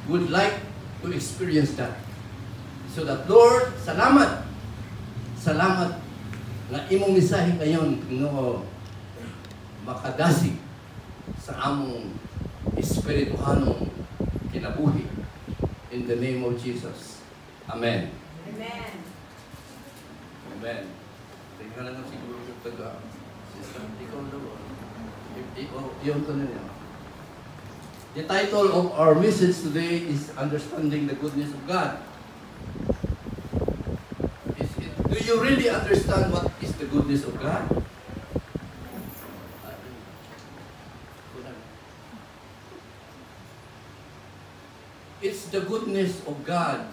would like to experience that. So that, Lord, salamat. Salamat na imong misahe kayon no makadasig sa among espirituhanong kinabuhi. In the name of Jesus. Amen. Amen. Amen. Tingnan lang siguro yung taga. Sister, ikaw daw. Iyon ko na niya. The title of our message today is Understanding the Goodness of God. Do you really understand what is the goodness of God? It's the goodness of God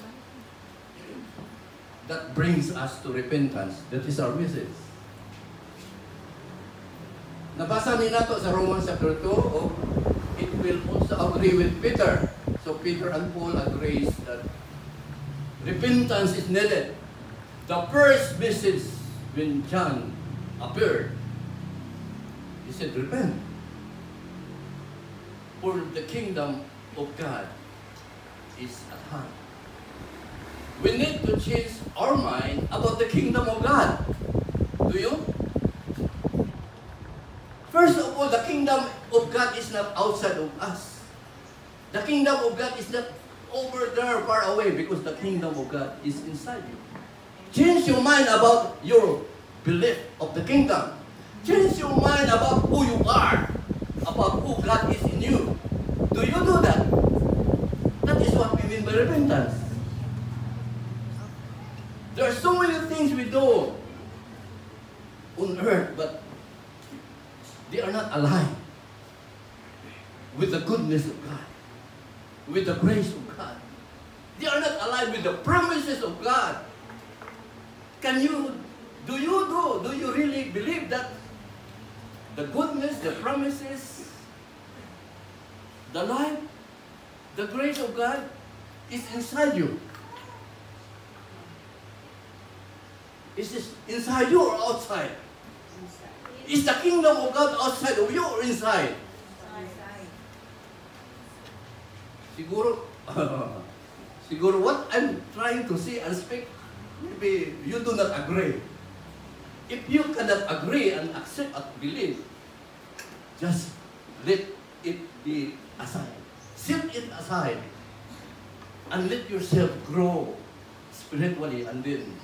that brings us to repentance. That is our message. Nabasa ni nato sa Romans chapter 2, it will also agree with Peter. So Peter and Paul agrees that repentance is needed. The first message when John appeared, he said, repent. For the kingdom of God is at hand. We need to change our mind about the kingdom of God. Do you? First of all, the kingdom of God is not outside of us. The kingdom of God is not over there far away because the kingdom of God is inside you. Change your mind about your belief of the kingdom. Change your mind about who you are, about who God is in you. Do you do that? That is what we mean by repentance. There are so many things we do on earth, but they are not aligned with the goodness of God, with the grace of God. They are not aligned with the promises of God. Do you really believe that the goodness, the promises, the life, the grace of God is inside you? Is this inside you or outside? Is the kingdom of God outside of you or inside? Siguro what I'm trying to say and speak, maybe you do not agree. If you cannot agree and accept and believe, just let it be aside. Set it aside. And let yourself grow spiritually, and then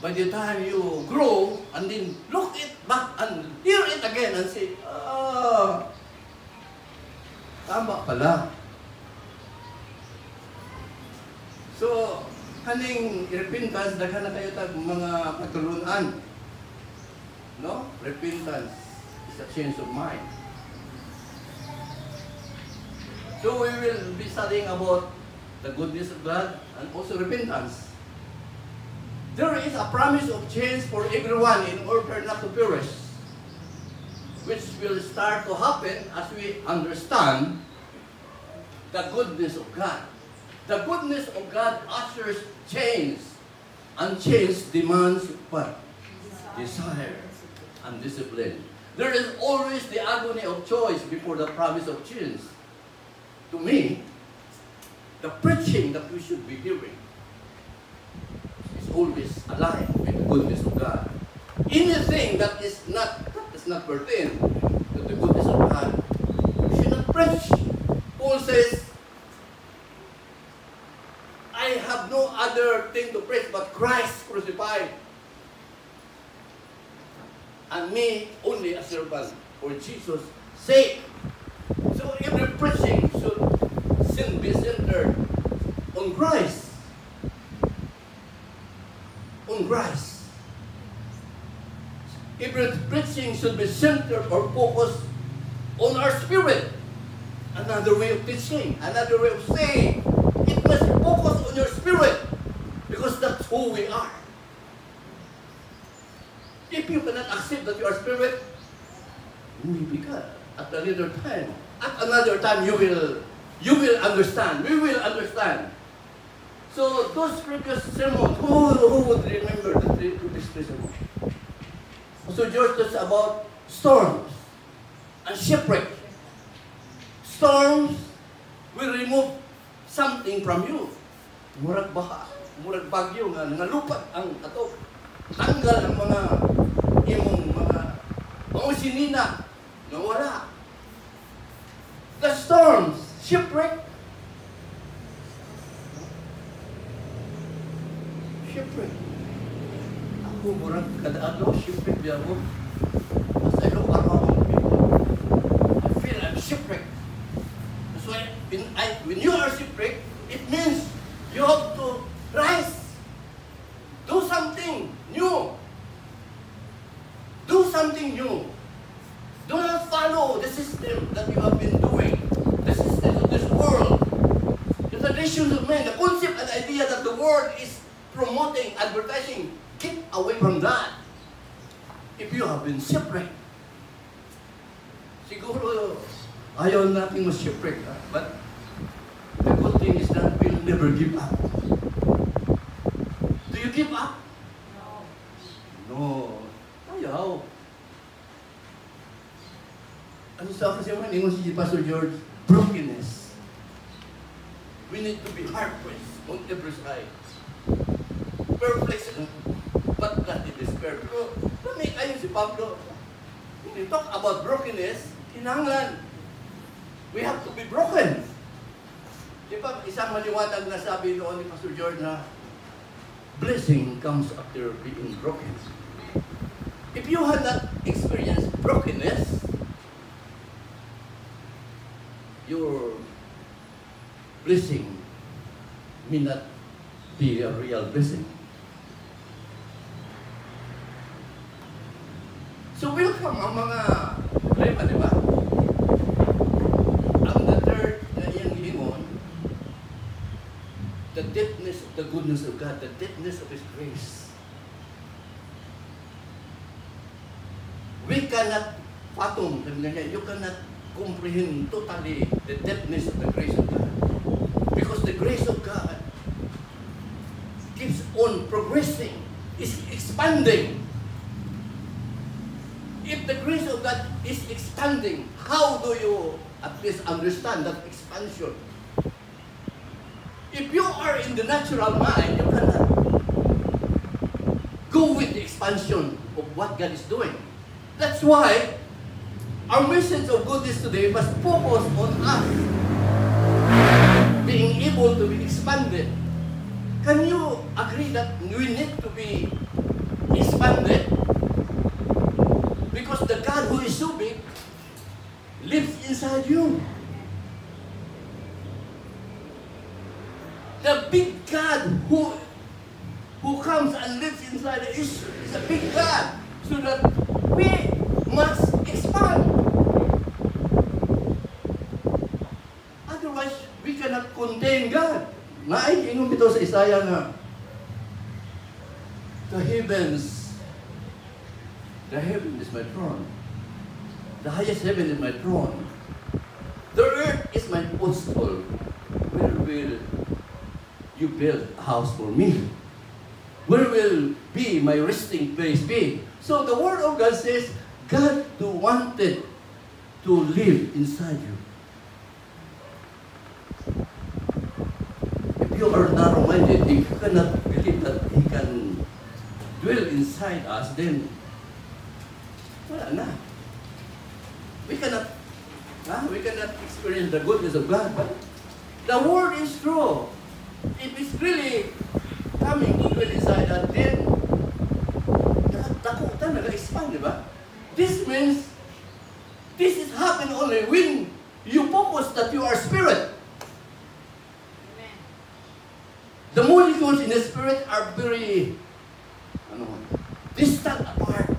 by the time you grow, and then look it back and hear it again and say, tama pala. So, kaning repentance, daghan na kayo tag mga patulunan. No? Repentance is a change of mind. So, we will be studying about the goodness of God and also repentance. There is a promise of change for everyone in order not to perish, which will start to happen as we understand the goodness of God. The goodness of God ushers change, and change demands what? Desire and discipline. There is always the agony of choice before the promise of change. To me, the preaching that we should be hearing is always aligned with the goodness of God. Anything that is not pertain to the goodness of God, we should not preach. Paul says, I have no other thing to preach but Christ crucified, and me only a servant for Jesus' sake. So every preaching should be centered on Christ. On Christ. Every preaching should be centered or focused on our spirit. Another way of teaching, another way of saying, it must focus on your spirit, because that's who we are. If you cannot accept that you are spirit, maybe God, at another time you will understand. We will understand. So those previous sermons, who would remember the previous sermon? So George talks about storms and shipwreck. Storms will remove something from you. Murag baha, murag bagyo nga nangalupat ang ato. Tanggal ang mga imong mga sinina na wala. The storms, shipwreck. Shipwreck. Ako murag kada adlaw shipwreck biya ko. As I look around people, I feel I'm shipwrecked. So when you are shipwrecked, it means you have to rise. Do something new. Do something new. Do not follow the system that you have been doing. The system of this world. The traditions of men. The concept and idea that the world is promoting, advertising. Get away from that. If you have been shipwrecked. Siguro, ayaw natin ma-shipwreck. But the good thing is that we'll never give up. Do you give up? No. Ayaw. Ano sa kasi man, ingon si Pastor George, brokenness. We need to be heart-pressed on every side. Perplexed, but not in despair. Pero, lamig ayon si Pablo. When we talk about brokenness, kinanglan. We have to be broken. Di ba, isang maliwanag na sabi noon ni Pastor George na blessing comes after being broken. If you have not experienced brokenness, your blessing may not be a real blessing. So welcome ang mga problema, di ba? Ang the third na iyang giingon, the depthness of the goodness of God, the depthness of His grace. We cannot fathom, you cannot comprehend totally the depthness of the grace of God. Because the grace of God keeps on progressing, is expanding. If the grace of God is expanding, how do you at least understand that expansion? If you are in the natural mind, you cannot go with the expansion of what God is doing. That's why our message of goodness today must focus on us being able to be expanded. Can you agree that we need to be expanded? Because the God who is so big lives inside you. The big God who comes and lives inside us is a big God. So that we must expand. Otherwise, we cannot contain God. Naiingong ito sa Isaiah na the heaven is my throne. The highest heaven is my throne. The earth is my footstool. Where will you build a house for me? Where will be my resting place be? So the Word of God says, God wanted to live inside you. If you are narrow-minded, if you cannot believe that He can dwell inside us, then wala na. We cannot experience the goodness of God. But the Word is true. If it's really coming to dwell inside us, then takutan, nag-expand, di ba? This means, this is happen only when you focus that you are spirit. Amen. The molecules in the spirit are very distant apart.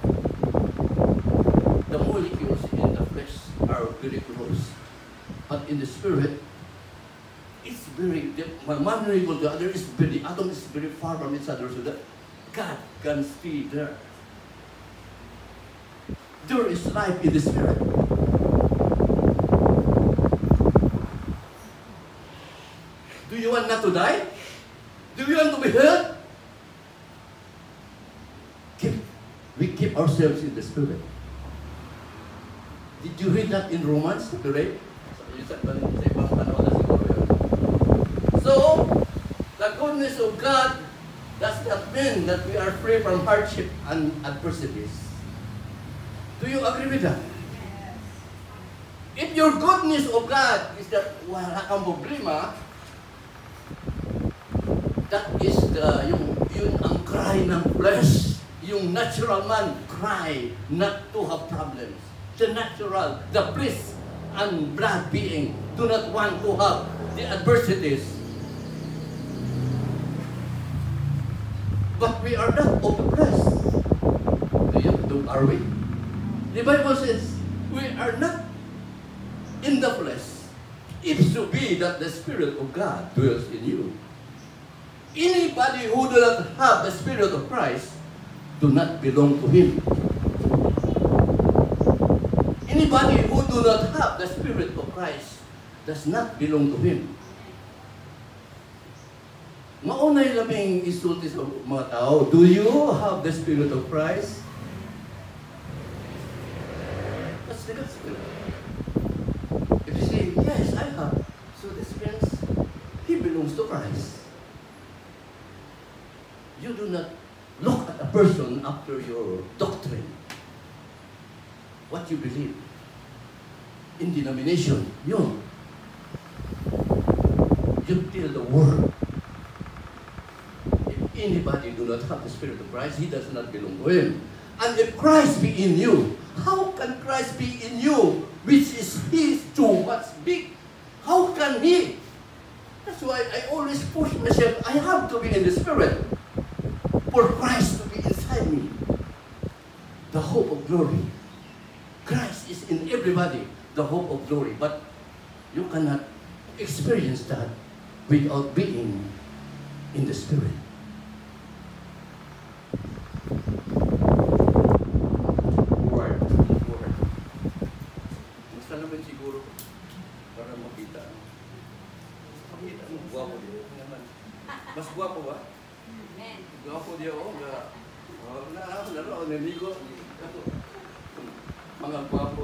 The molecules in the flesh are very close. But in the spirit, it's very, one molecule to the other is very, the atom is very far from each other so that God can stay there. There is life in the spirit. Do you want not to die? Do you want to be healed? We keep ourselves in the spirit. Did you read that in Romans chapter 8? goodness of God does not mean that we are free from hardship and adversities. Do you agree with that? If your goodness of God is that wala kang problema, that is yun ang cry ng flesh. Yung natural man cry not to have problems. The natural, the flesh and blood being do not want to have the adversities. But we are not of the flesh. Are we? The Bible says we are not in the flesh. If so be that the Spirit of God dwells in you. Anybody who do not have the Spirit of Christ do not belong to Him. Anybody who do not have the Spirit of Christ does not belong to Him. Maunay laming isulti sa mga tao, do you have the Spirit of Christ? That's the gospel. If you say, yes, I have, so this means he belongs to Christ. You do not look at a person after your doctrine, what you believe. In denomination, you tell the word. Anybody do not have the Spirit of Christ, he does not belong to Him. And if Christ be in you, how can Christ be in you, which is His too much big? How can He? That's why I always push myself, I have to be in the Spirit for Christ to be inside me. The hope of glory. Christ is in everybody, the hope of glory. But you cannot experience that without being in the Spirit. Word. Gusto naman siguro para makita. Makita mo, guwapo din naman. Mas guwapo ba? Amen. Guwapo din ako. Naligo. Mga guwapo.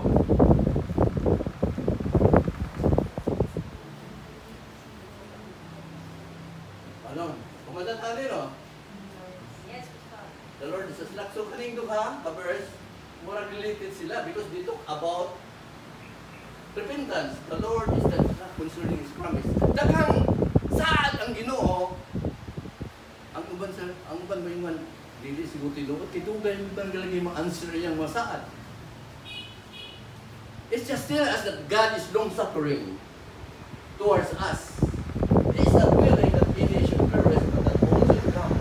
Ano? Kumadatan no? Yes, Pastor. The Lord is a slack. So kaning duha, verse, more related sila because they talk about repentance. The Lord is the slack concerning His promise. Daghang saad ang Ginoo. Ang uban mo yung dili siguro tinuot. Kitugay mo bang galang yung answer niyang masaad. It's just tell us that God is long-suffering towards us. He is not willing that any should perish, but that all should come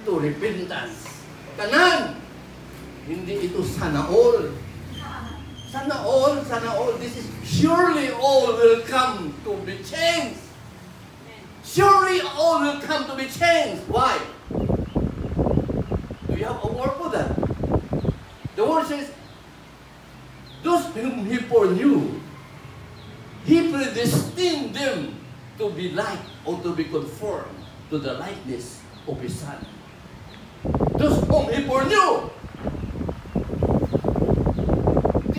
to repentance. Kanan! Hindi ito sana all. Sana all, sana all. This is surely all will come to be changed. Surely all will come to be changed. Why? Do you have a word for that? The word says, those whom He foreknew, He predestined them to be like or to be conformed to the likeness of His Son. Those whom He foreknew.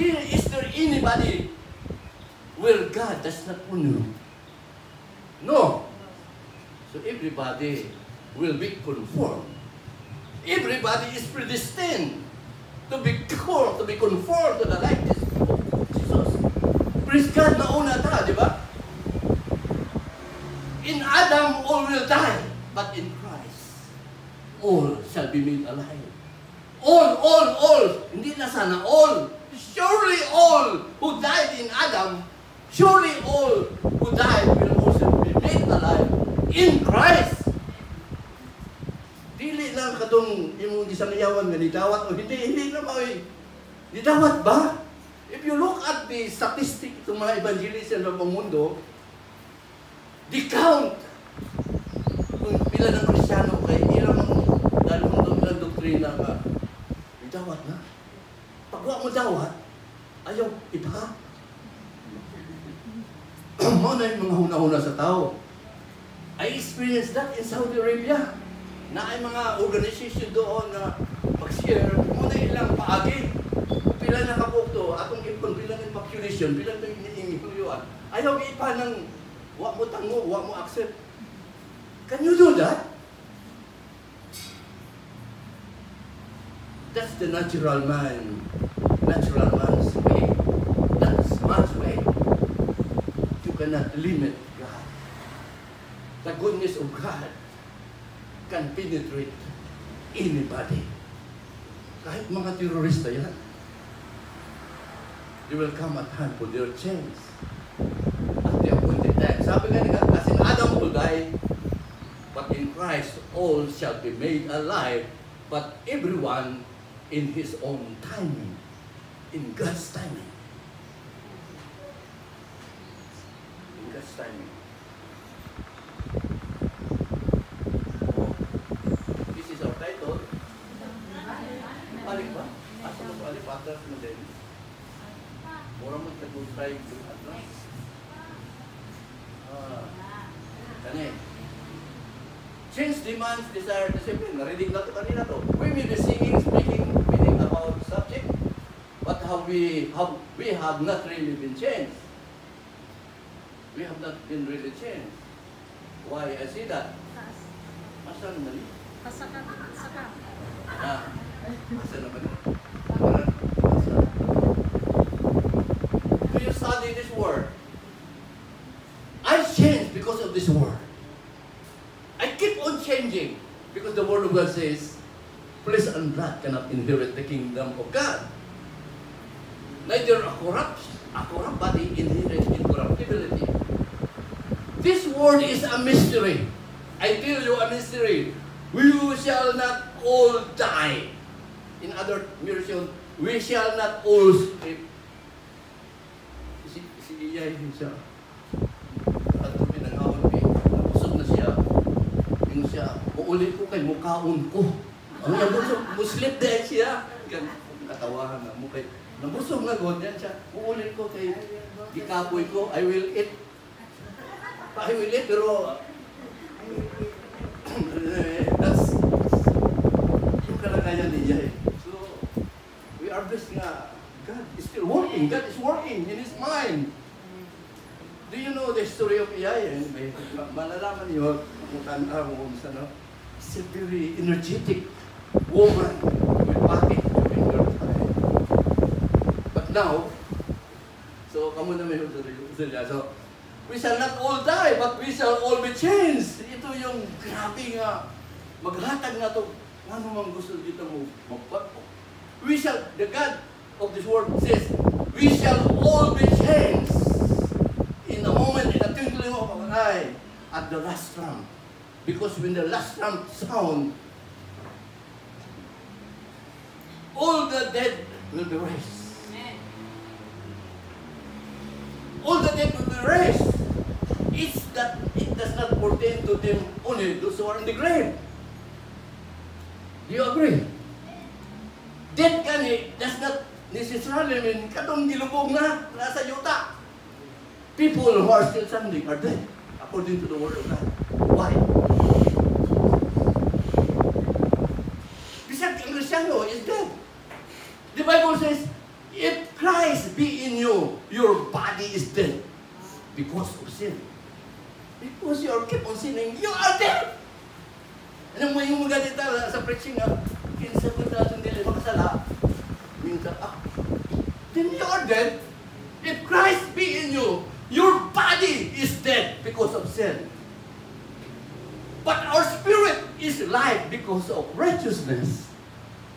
Is there anybody where God does not foreknew? No. So everybody will be conformed. Everybody is predestined to be conformed to the likeness of Jesus. Praise God, nauna ta, di ba? In Adam, all will die, but in Christ, all shall be made alive. All. Hindi na sana all. Surely all who died in Adam, surely all who died will also be made alive in Christ. Dili lang katong yung gisangayawan nga nidawat o hindi na ba nidawat ba? If you look at the statistic itong mga evangelists sa mundo, the count kung pila ng Kristyano kay ilang ilang doktrina nga nidawat na. Pagwa mo dawat, ayaw iba. Mo na yung mga huna-huna sa tao. I experienced that in Saudi Arabia. Na ay mga organization doon na mag-share, muna ilang paagi. Pila na kapukto, atong ipon, pila ng population, pila ng iniingiyuan. Ayaw ipa ng, wak mo tango, wak mo accept. Can you do that? That's the natural man's way. That's man's way. You cannot limit God. The goodness of God can penetrate anybody. Kahit mga terorista yan. They will come at hand for their chance. At the appointed time. Sabi nga nga, as in Adam will die, but in Christ all shall be made alive, but everyone in his own timing, in God's timing. In God's timing. Oh, this is our title. Balik ba? Asa mo balik? Atras mo din. Mura mo tag-try yung atras. Kani. Change demands desire discipline. Narinig na ito kanina to. We may be singing, speaking, meaning about subject, but we have not really been changed. We have not been really changed. Why I say that? Asan mali? Pasaka. Asan naman? Do you study this word? I change because of this word. I keep on changing because the word of God says, flesh and blood cannot inherit the kingdom of God. Neither a corrupt body inherits incorruptibility. This word is a mystery. I tell you a mystery. We shall not all die. In other version, we shall not all sleep. Si Iyay siya. At pinangawin ko, nabusog na siya. Yung siya, uulit ko kay mukhaon ko. Ang nabusog, muslip din siya. Katawahan na mo kay, nabusog na god yan siya. Uulit ko kay, gikapoy ko, I will eat. I will eat, pero, that's, yung kalagayan niya eh. So, we are blessed nga, God is still working. God is working in His mind. Do you know the story of Iyay? Malalaman niyo, kung tanda mo kung saan, she's a very energetic woman with pocket during her time. But now, so, kamo na may husarya. So, we shall not all die, but we shall all be changed. Ito yung grabe nga, maghatag na ito. Ano mang gusto dito mo magpato? We shall, the God of this world says, we shall all be changed. In a moment, in a twinkling of an eye, at the last trump. Because when the last trump sound, all the dead will be raised. Amen. All the dead will be raised. It's that it does not pertain to them only, those who are in the grave. Do you agree? Dead kani does not necessarily mean katong gilubog na nasa yuta. People who are still standing are dead, according to the word of God. Why? Bisag ang Kristyano is dead. The Bible says, if Christ be in you, your body is dead because of sin. Because you are keep on sinning, you are dead. Ano mo yung mga ganita sa preaching nga, kinsa ko na itong dili makasala, minta, then you are dead. If Christ be in you, your body is dead because of sin. But our spirit is alive because of righteousness.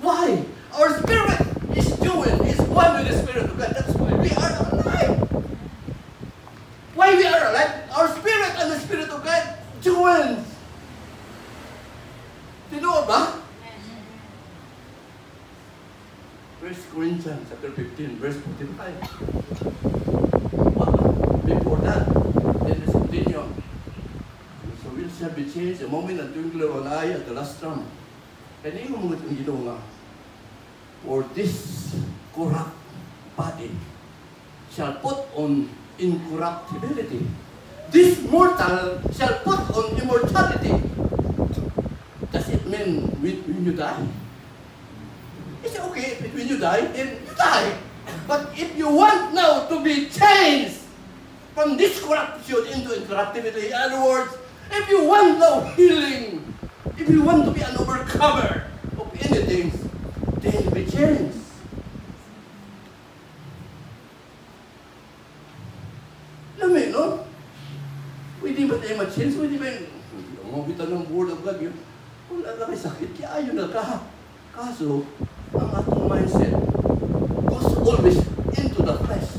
Why? Our spirit is joined, is one with the Spirit of God. That's why we are alive. Why we are alive? Our spirit and the Spirit of God joined. Tinood ba? 1 Corinthians chapter 15, verse 45. Before that, let us continue. So we shall be changed the moment that twinkle of an eye at the last trump. And even mo itong ginawa nga, for this corrupt body shall put on incorruptibility. This mortal shall put on immortality. Does it mean when you die? It's okay if when you die, then you die. But if you want now to be changed from this corruption into incorruptibility, in other words, If you want the healing, if you want to be an overcomer of anything, then be changed. Alam mo, no? Pwede ba tayo ma-change? Pwede ba yung mabitan ng word of God yun? Wala ka kay sakit, kaya ayun na ka. Kaso, ang atong mindset goes always into the flesh.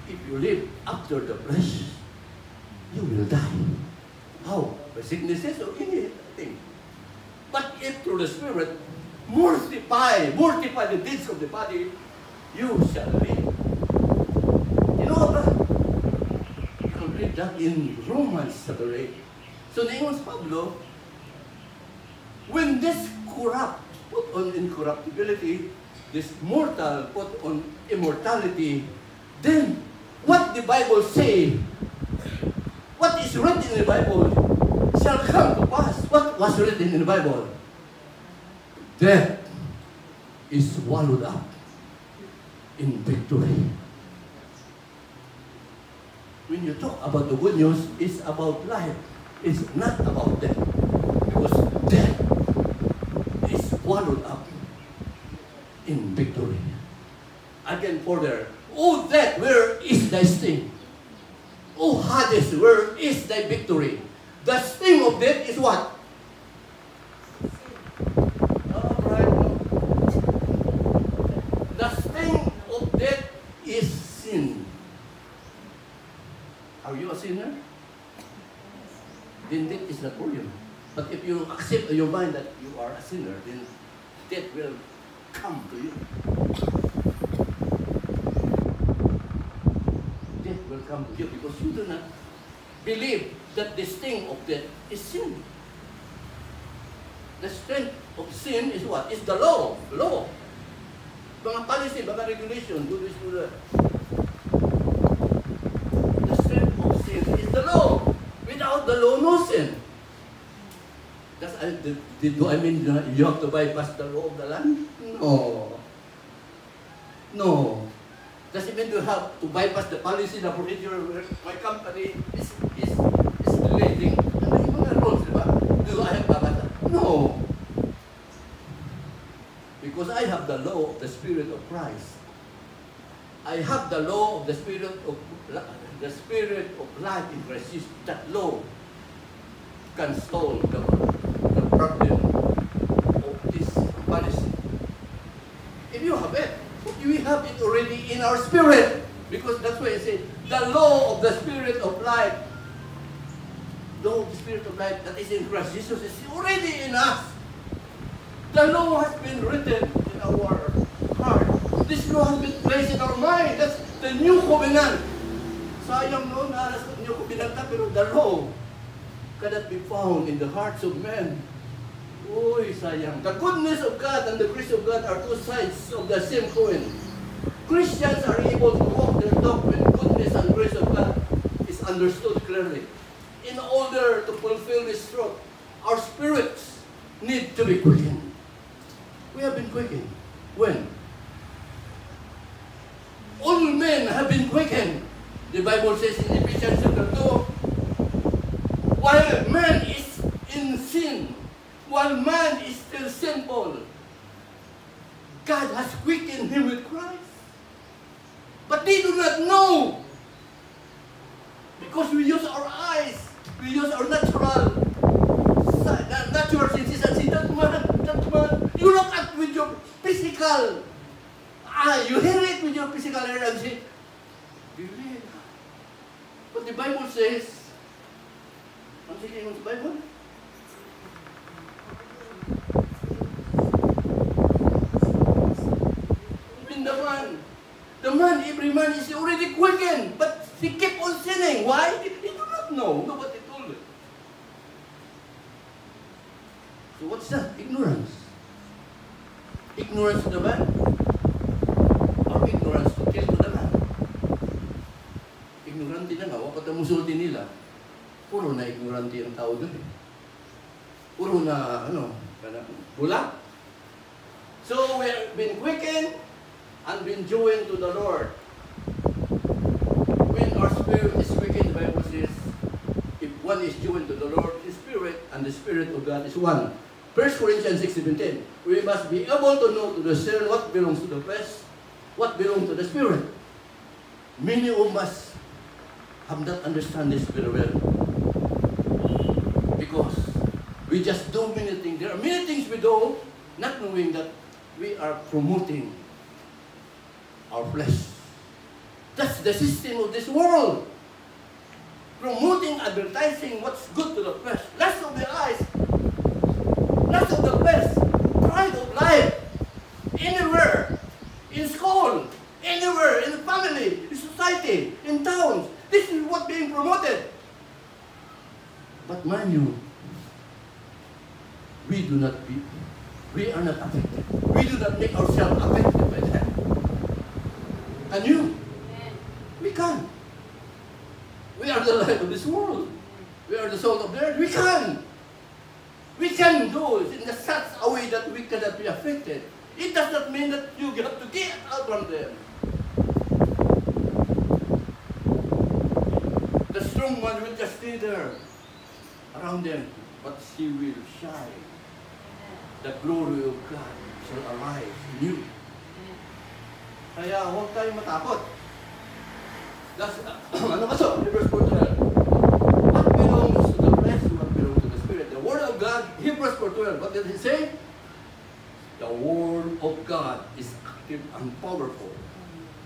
If you live after the flesh, you will die. How? By sicknesses or anything. But if through the Spirit, mortify the deeds of the body, you shall live. You know what? You can read that in Romans chapter 8. So naingon si Pablo, when this corrupt put on incorruptibility, this mortal put on immortality, then what the Bible say, what is written in the Bible shall come to pass. What was written in the Bible? Death is swallowed up in victory. When you talk about the good news, it's about life. It's not about death. Because death is swallowed up in victory. Again further, oh death, where is thy sting? Oh Hades, where is thy victory? The sting of death is what? Alright. The sting of death is sin. Are you a sinner? Then death is not for you. But if you accept in your mind that you are a sinner, then death will come to you. Death will come to you because you do not believe that the sting of death is sin. The strength of sin is what? Is the law. Law. Mga policy, mga regulation, do this, do that. The strength of sin is the law. Without the law, no sin. Do I mean you have to bypass the law of the land? No. No. Does it mean you have to bypass the policy, the procedure where my company is relating? May mga rules, di ba? Do I have babasa? No. Because I have the law of the Spirit of Christ. I have the law of the Spirit of life in Christ Jesus. That law can solve the problem of this policy. If you have it, we have it already in our spirit. Because that's why I say, the law of the Spirit of life, law of the Spirit of life that is in Christ Jesus is already in us. The law has been written in our heart. This law has been placed in our mind. That's the new covenant. Sayang noon, alas ng new covenant na, pero the law cannot be found in the hearts of men. Uy, sayang. The goodness of God and the grace of God are two sides of the same coin. Christians are able to walk their talk when goodness and grace of God is understood clearly. In order to fulfill this truth, our spirits need to be quickened. We have been quickened. When? All men have been quickened. The Bible says in Ephesians chapter 2, while man is in sin, while man is still sinful, God has quickened him with Christ. But they do not know. Because we use our eyes, we use our natural senses and see that man, you look at with your physical eye, you hear it with your physical ear and say, really? But the Bible says, ang sige ng Bible? The man, every man is already quickened, but he kept on sinning. Why? He do not know. Nobody told him. So what's that? Ignorance. Ignorance to the man? Or ignorance to kill to the man? Ignorante na nga, wapat ang musulti nila. Puro na ignorante ang tao doon eh. Puro na, bula. So we have been quickened and been joined to the Lord. When our spirit is quickened, the Bible says, if one everyone is joined to the Lord in spirit, and the Spirit of God is one. 1 Corinthians 6:17. We must be able to know, to discern what belongs to the flesh, what belongs to the Spirit. Many of us have not understand this very well. Because we just do many things. There are many things we do, not knowing that we are promoting our flesh. That's the system of this world. Promoting, advertising what's good to the flesh. Lust of the eyes, lust of the flesh, pride of life. Anywhere, in school, anywhere, in the family, in society, in towns. This is what being promoted. But mind you, we are not affected. We do not make ourselves affected by that. Can you? We can. We are the light of this world. We are the salt of the earth. We can. We can do it in such a way that we cannot be affected. It does not mean that you have to get out from them. The strong one will just stay there around them, but she will shine. The glory of God shall arise in you. Kaya huwag tayong matakot. That's, ano ba so? Hebrews 4:12. What belongs to the flesh, what belongs to the Spirit? The Word of God, Hebrews 4:12. What did he say? The Word of God is active and powerful,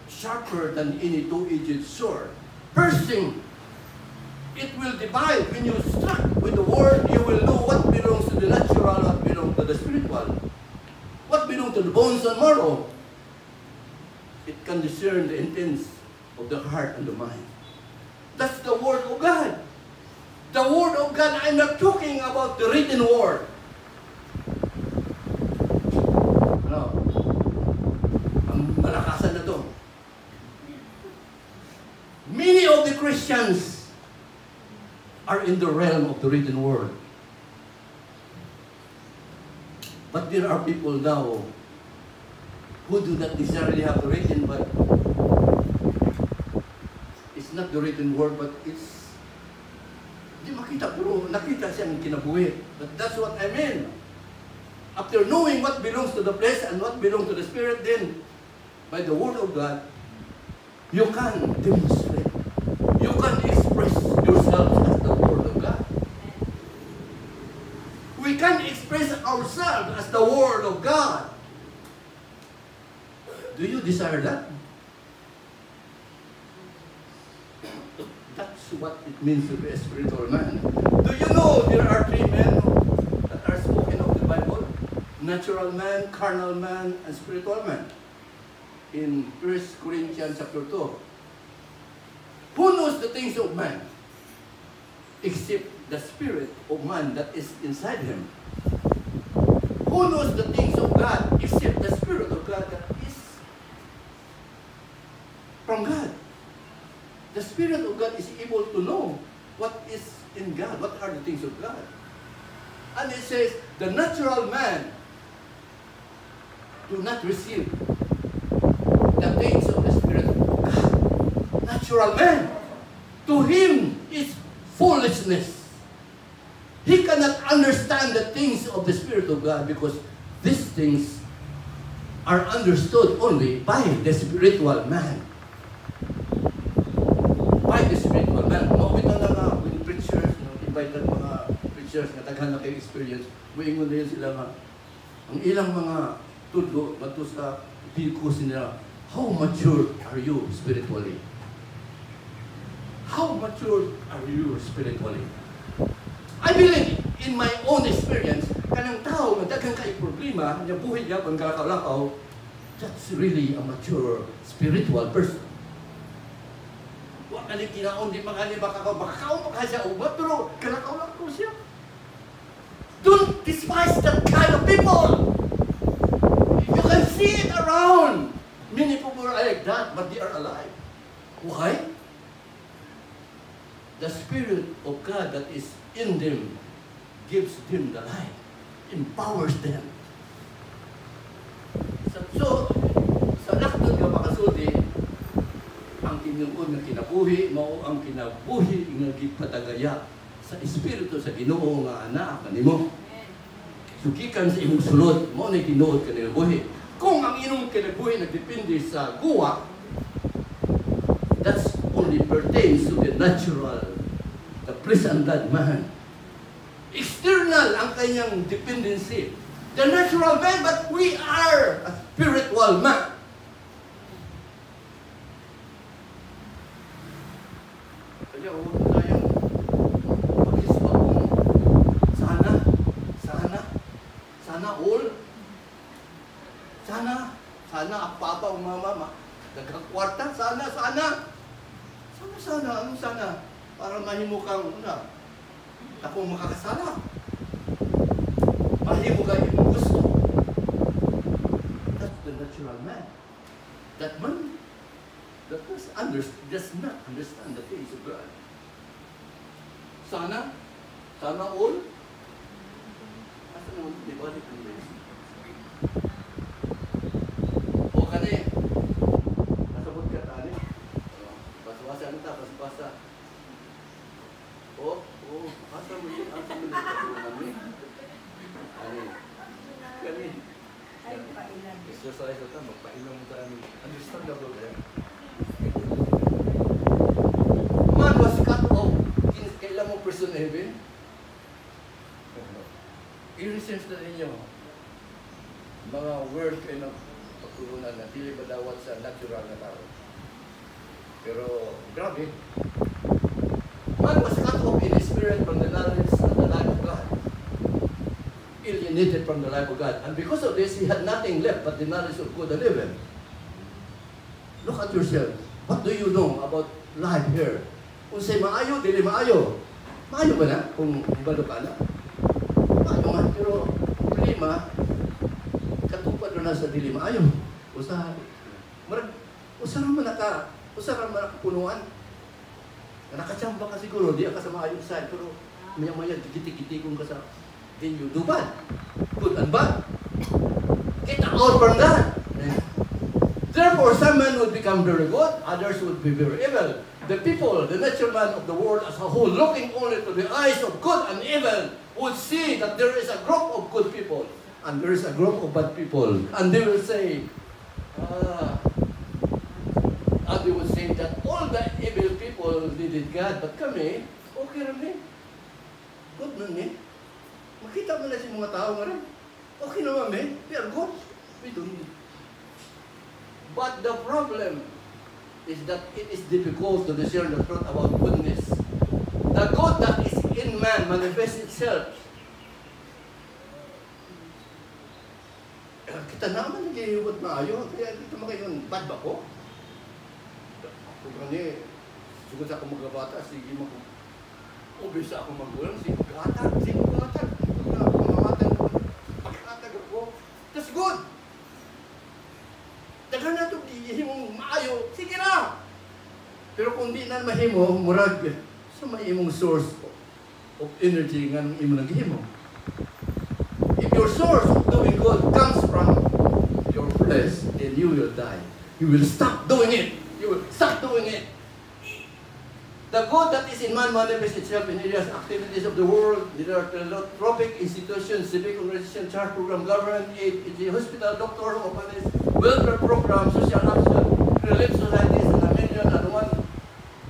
sharper than any two-edged sword, piercing. It will divide. When you struck with the Word, you will know what belongs to the natural, what belongs to the spiritual, what belongs to the bones and marrow. It can discern the intents of the heart and the mind. That's the Word of God. The Word of God, I'm not talking about the written Word. No. Ang malakasan na to. Many of the Christians are in the realm of the written Word. But there are people now who do not necessarily have the written, but it's not the written Word, but it's hindi makita, pero nakita siyang kinabuhi. But that's what I mean. After knowing what belongs to the flesh and what belongs to the Spirit, then by the Word of God, you can demonstrate, you can express yourself as the Word of God. We can express ourselves as the Word of God. Do you desire that? That's what it means to be a spiritual man. Do you know there are three men that are spoken of the Bible? Natural man, carnal man, and spiritual man. In 1 Corinthians chapter 2. Who knows the things of man? Except the spirit of man that is inside him. Who knows the things of God except the Spirit of God that is from God? The Spirit of God is able to know what is in God, what are the things of God. And it says, the natural man do not receive the things of the Spirit of God. Natural man, to him is foolishness. He cannot understand the things of the Spirit of God because these things are understood only by the spiritual man. By the spiritual man. Mawita na nga, with preachers, invited mga preachers na taghan na kayo experience, muingon na yun sila nga, ang ilang mga tudlo, mato sa vehicles nila, how mature are you spiritually? How mature are you spiritually? I believe, in my own experience, kanang tao na daghang kay problema, niya buhay niya, pangkalakaw, that's really a mature spiritual person. Wala ni kinaon, di makani makakaw pa siya ubat, pero kalakaw siya. Don't despise that kind of people. You can see it around. Many people are like that, but they are alive. Why? The Spirit of God that is in them gives them the life, empowers them. So sa nakton nga makasulti, ang tinuod nga kinabuhi, mao ang kinabuhi nga gipatagaya sa Espiritu sa Ginoo nga anak kanimo. Sugikan sa imong sulod, mo na tinuod kanila buhi. Kung ang imong kinabuhi nagdepende sa guwa, that's only pertains to the natural, the flesh and blood man. External ang kanyang dependency. The natural man, but we are a spiritual man. Kaya huwag tayong mag-isip akong sana all, sana ang papa o mama, daghang kwarta, sana, anong sana? Para mahimo kang, akong makakasala. Mahimo ka yung gusto. That's the natural man. That man does not understand the things of God. Sana all. Asa naman, di ba? O kani, nasabot ka tani. Basa-basa na ta, basa-basa. Asa mo yun? Asa mo yun? Kani. Exercise ito, magpainom mo tayo. Understandable eh. Man was cut off. Kailan mo person heaven? I-research na ninyo. Mga word kayo ng pagkukunan na dili ba dawat sa natural na tao. Pero, grabe. Man was cut off in his spirit from the knowledge of the life of God. Alienated from the life of God. And because of this, he had nothing left but the knowledge of good and evil. Look at yourself. What do you know about life here? Kung say maayo, dili maayo. Maayo ba na? Kung balo ka na? Maayo man. Pero problema, katupad na sa dili maayo. Usa naman nakapunuan. Nakachamba ka siguro, di ka sa maayong side. Pero maya-maya, giti-giti kung ka sa din you do bad. Good and bad. Get out from that. Therefore, some men would become very good, others would be very evil. The people, the natural man of the world as a whole, looking only to the eyes of good and evil, would see that there is a group of good people and there is a group of bad people. And they will say, and they would say that all the evil people needed God, but kami, okay rin eh. Good nun eh. Makita mo na si mga tao nga rin. Okay naman eh. We are good. We don't need. But the problem is that it is difficult to discern the truth about goodness. The good that is in man manifests itself. Kita naman nag-iiwat na ayo. Kaya dito makayon, bad ba ko? Kung kani, sugod sa akong magabata, sige mo kung obis ako magulang, sige gatag. That's good. Dagan na ito, ihimong maayo, sige na. Pero kung di na mahimo, murag, sa mahimong source of energy nga nung imo naghimo. If your source of doing good comes from your flesh, then you will die. You will stop doing it. You will stop doing it. The good that is in man manifests itself in various activities of the world. There are philanthropic institutions, civic organization, church program, government aid, hospital, doctor, orphanage, welfare program, social action, relief societies, and a million and one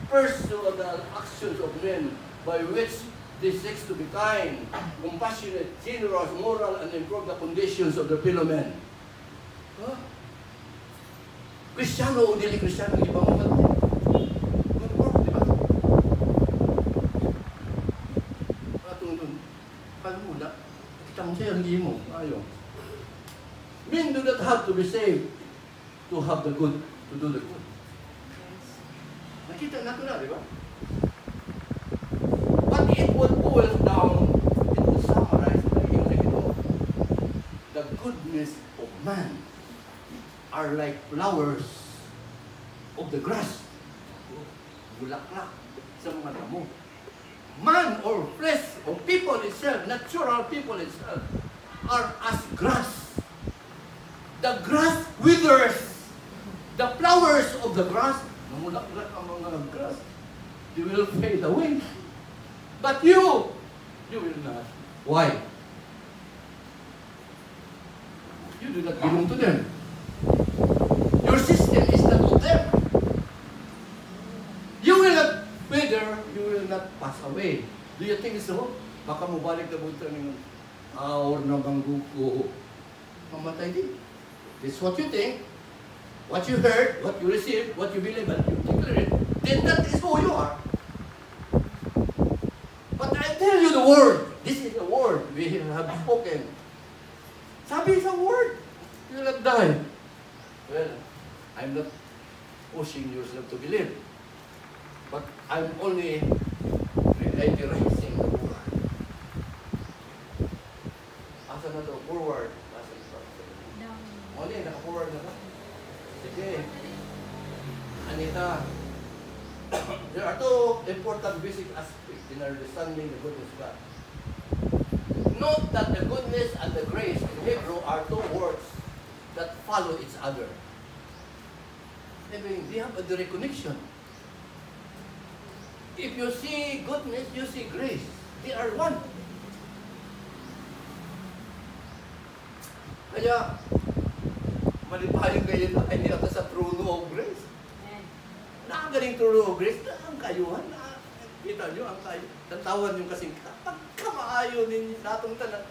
personal actions of men by which they seek to be kind, compassionate, generous, moral, and improve the conditions of their fellow men. Huh? Kristiyano o dili Kristiyano, di ba mo ba? Men do not have to be saved to have the good, to do the good. Nakita natin na, di ba? But it would boil down, it would summarize the goodness of man are like flowers of the grass. Bulaklak sa mga damo. Man or flesh or people itself, natural people itself, are as grass. The grass withers. The flowers of the grass, namulaklak ang mga grass, they will fade away. But you will not. Why? You do not belong to them. Your system is not of them. You will not wither, you will not pass away. Do you think so? Baka mo balik na bunta ng or na bangguko. Mamatay din. This is what you think, what you heard, what you received, what you believe, and you declare it. Then that is who you are. But I tell you the word. This is the word we have spoken. Sabi sa word, you will not die. Well, I'm not pushing yourself to believe. But I'm only reiterating the word. Asa na to? Forward. Asa na to? Only, naka-forward na ba? Sige. Anita, there are two important basic aspects in understanding the goodness of God. Note that the goodness and the grace in Hebrew are two words that follow each other. I mean, they have a direct connection. If you see goodness, you see grace. They are one. Kaya, malipahin kayo na hindi ako sa trono of grace. Nakagaling trono of grace, ang kayuhan. Kita nyo, ang kayo. Tatawan yung kasing pagkamaayo ninyo sa atong tanan.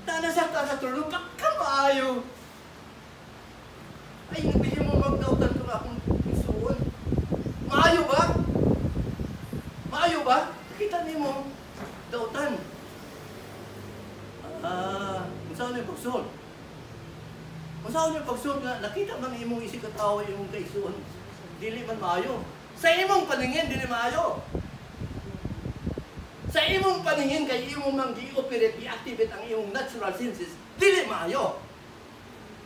Tanasakta sa trono, pagkamaayo. Ay, nabili mo magdautan ko akong isuon. Maayo ba? Maayo ba? Kita niyo mo, dautan. Kung saan yung pagsuon? Kung saan yung pagsuon nga, nakita man imong isig katawa yung kaisuon, dili man maayo. Sa imong paningin, dili maayo. Sa imong paningin, kay imong mang gi-operate, i-activate ang imong natural senses, dili maayo.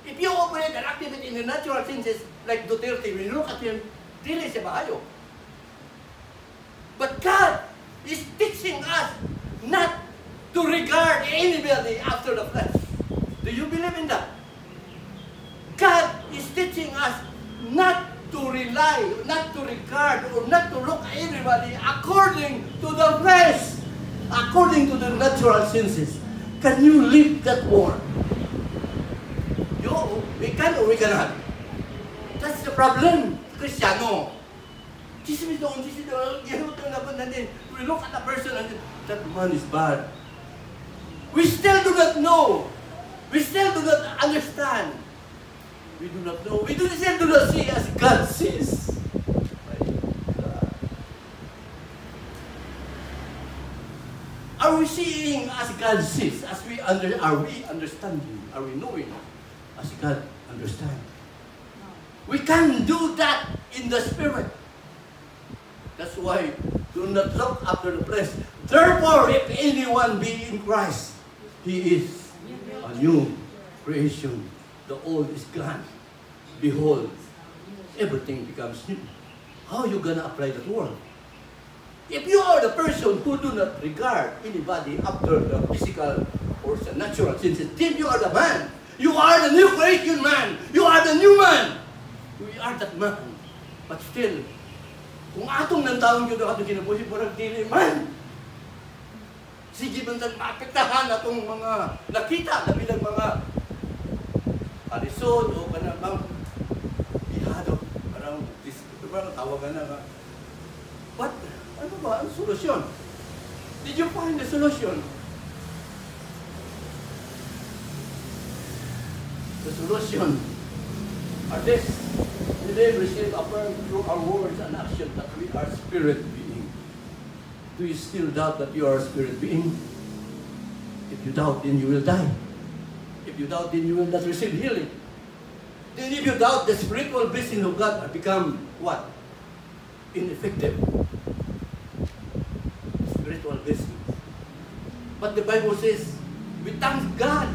If you operate and activate in the natural senses, like Duterte, when you look at him, dili siya maayo. But God is teaching us not to regard anybody after the flesh. Do you believe in that? God is teaching us not to rely, not to regard, or not to look at everybody according to the flesh, according to the natural senses. Can you live that word? We can or we cannot. That's the problem, Cristiano. We look at a person and that man is bad. We still do not know. We still do not understand. We do not know. We still do not see as God sees. Are we seeing as God sees? Are we understanding? Are we knowing as God understands? We can do that in the Spirit. That's why do not look after the flesh. Therefore, if anyone be in Christ, he is a new creation. The old is gone. Behold, everything becomes new. How are you going to apply that word? If you are the person who do not regard anybody after the physical or the natural senses, then you are the man. You are the new creation man. You are the new man. We are that man. But still, kung atong nang taong yun atong kinabuhi, parang dili man. Sige man saan maapektahan atong mga nakita na bilang mga parisod o kanang bang ihado. Parang tawagan na nga. But, ano ba ang solusyon? Did you find the solution? The solution are this. We may receive affirmed through our words and action that we are spirit being. Do you still doubt that you are a spirit being? If you doubt, then you will die. If you doubt, then you will not receive healing. Then if you doubt, the spiritual blessing of God will become what? Ineffective. Spiritual blessing. But the Bible says, we thank God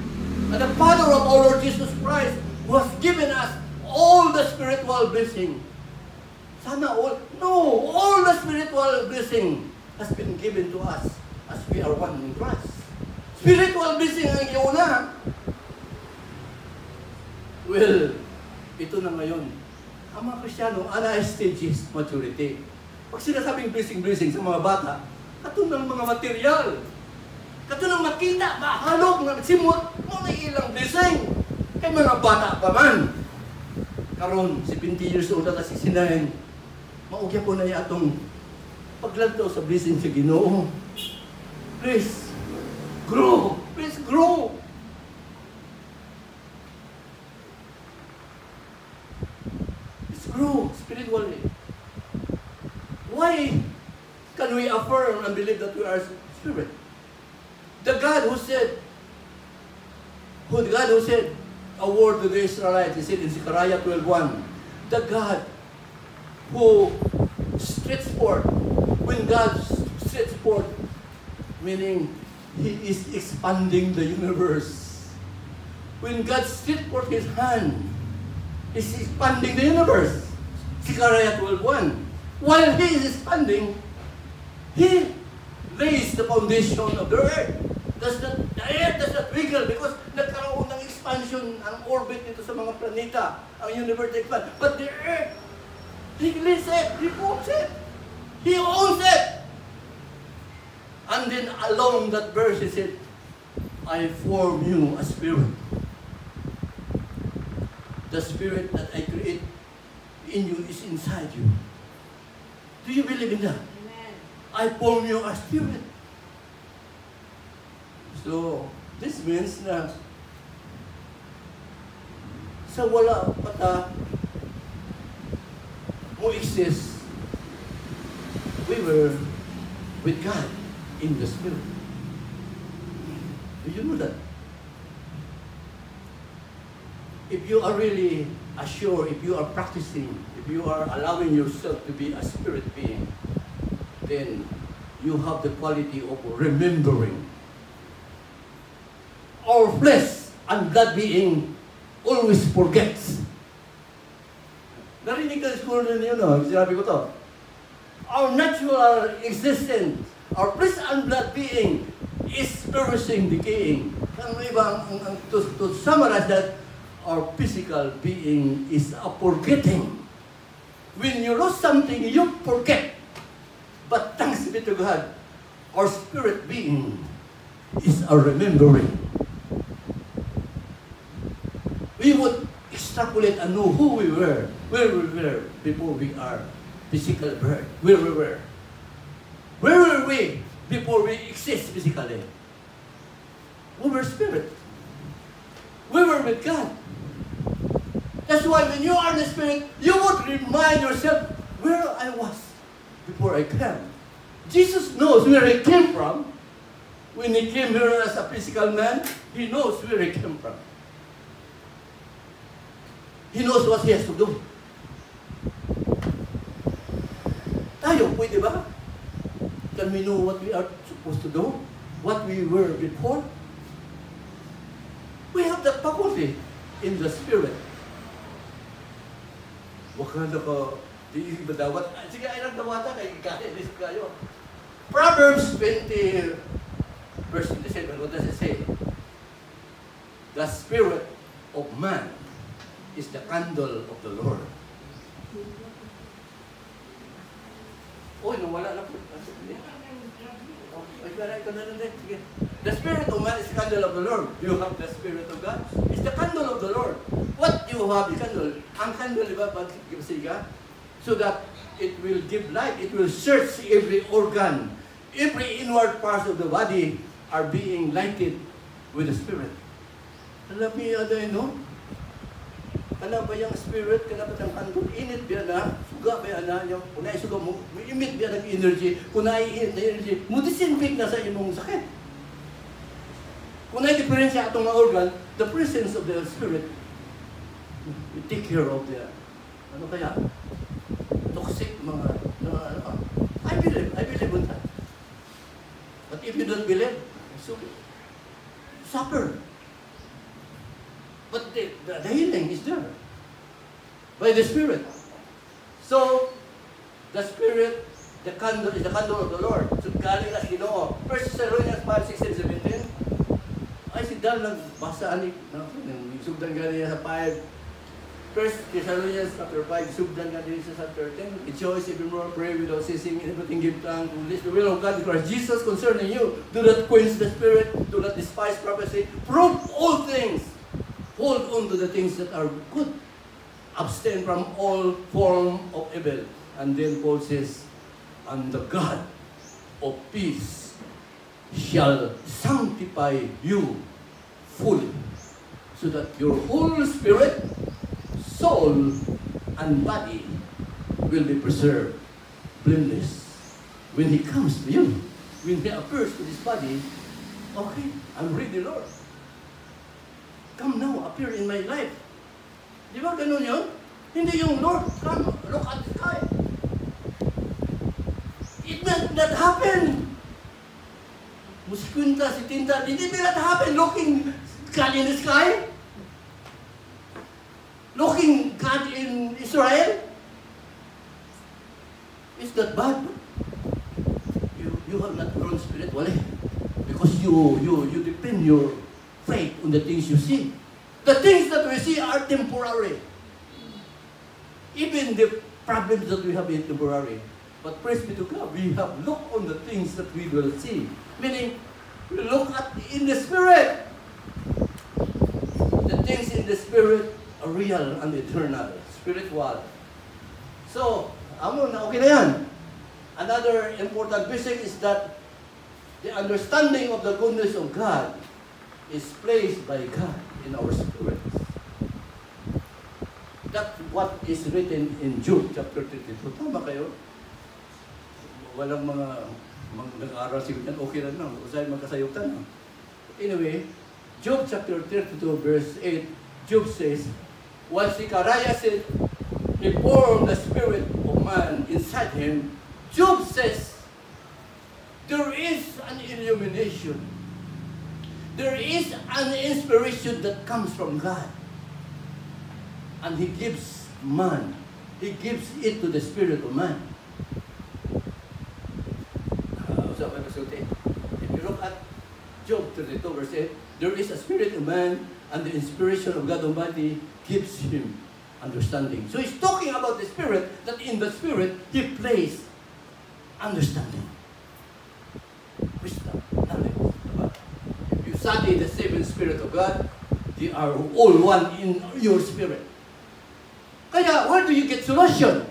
and the Father of our Lord Jesus Christ who has given us all the spiritual blessing. Sana all? No, all the spiritual blessing has been given to us as we are one in Christ. Spiritual blessing ang iuna. Well, ito na ngayon. Ang mga Kristiyano, ana stages maturity. Pag sinasabing blessing sa mga bata, Katunang mga material. Katunang makita, mahalok, nga simot, mga ilang design. Kay mga bata pa man. Karon, 70 years old at 69. Maugya ko na niya atong paglantaw sa blessing sa Ginoo. Please, grow. Please, grow. Please grow spiritually. Why can we affirm and believe that we are spirit? The God who said a word to the Israelites, he said in Zechariah 12:1, the God who stretched forth, when God stretched forth, meaning He is expanding the universe. When God stretched forth His hand, He's expanding the universe. Zechariah 12:1. While He is expanding, He lays the foundation of the earth. The earth does not wiggle because nagkaroon ng expansion ang orbit nito sa mga planeta, ang universe expand. But the earth, He lays it, He owns it. He owns it. And then along that verse, He said, I form you a spirit. The spirit that I create in you is inside you. Do you believe in that? Amen. I form you a spirit. So, this means na sa wala pata mo exist, we were with God in the Spirit. Do you know that? If you are really assured, if you are practicing, if you are allowing yourself to be a spirit being, then you have the quality of remembering. Our flesh and blood being always forgets. Narinig ka sa school na niyo, no? Sinabi ko to. Our natural existence, our flesh and blood being is perishing, decaying. Ang iba, to summarize that, our physical being is a forgetting. When you lose something, you forget. But thanks be to God, our spirit being is a remembering. We would extrapolate and know who we were, where we were before we are physical birth, where we were. Where were we before we exist physically? We were spirit. We were with God. That's why when you are in the Spirit, you would remind yourself where I was before I came. Jesus knows where He came from. When He came here as a physical man, He knows where He came from. He knows what He has to do. Tayo, pwede ba? Can we know what we are supposed to do? What we were before? We have that faculty in the Spirit. Wakanda ko, di ba dawat? Sige, ay nagdawata kay kainis kayo. Proverbs 20, verse 27, what does it say? The spirit of man is the candle of the Lord. Oh, nawala na po. The spirit of man is the candle of the Lord. You have the spirit of God. It's the candle of the Lord. What do you have the candle? Ang candle, di ba, pag-siga? So that it will give light. It will search every organ. Every inward parts of the body are being lighted with the spirit. Alam niyo, no? Kana ba yung spirit, kana ba yung kandong init biya na, suga biya na, yung kunay suga mo, may imit biya ng energy, kunay init na energy, mo disinfect na sa imong sakit. Kunay diferensya atong mga organ, the presence of the spirit, we take care of the, ano kaya, toxic mga, ano, I believe in that. But if you don't believe, so, suffer. But the healing is there by the Spirit. So, the Spirit, the candle is the candle of the Lord. So, galing na si Ginoo. 1 Thessalonians 5, 16, 17. Ay, si Dan nagbasa ni, sugdan galing niya sa 5. First Thessalonians chapter 5, subdan nga din sa chapter 10. Rejoice evermore, pray without ceasing, in everything give thanks to this, the will of God in Christ Jesus concerning you. Do not quench the spirit, do not despise prophecy, prove all things. Hold on to the things that are good. Abstain from all form of evil. And then Paul says, and the God of peace shall sanctify you fully, so that your whole spirit, soul, and body will be preserved blameless when He comes to you. When He appears to this body, okay, I'm ready, Lord. Come now, appear in my life. Di ba ganun yun? Hindi yung Lord, come, look at the sky. It does not happen. Musikwinta, sitinta, it did not happen looking God in the sky. Looking God in Israel. Is that bad? You have not grown spiritually because you depend your faith on the things you see. The things that we see are temporary. Even the problems that we have are temporary. But praise be to God, we have looked on the things that we will see. Meaning, we look at in the Spirit. The things in the Spirit are real and eternal, spiritual. So, okay na yan. Another important basic is that the understanding of the goodness of God is placed by God in our spirits. That's what is written in Job chapter 32. Tama kayo? Walang mga nag-aaral siguro yan, okay lang lang. Usahay magkasayutan. Anyway, Job chapter 32 verse 8, Job says, while Zechariah said, he formed the spirit of man inside him, Job says, there is an illumination. There is an inspiration that comes from God. And He gives man. He gives it to the spirit of man. If you look at Job 32 verse 8, there is a spirit of man, and the inspiration of God Almighty gives him understanding. So he's talking about the Spirit, that in the Spirit, He placed understanding. Wisdom, knowledge. If you study the seven Spirit of God, they are all one in your spirit. Kaya, where do you get solution?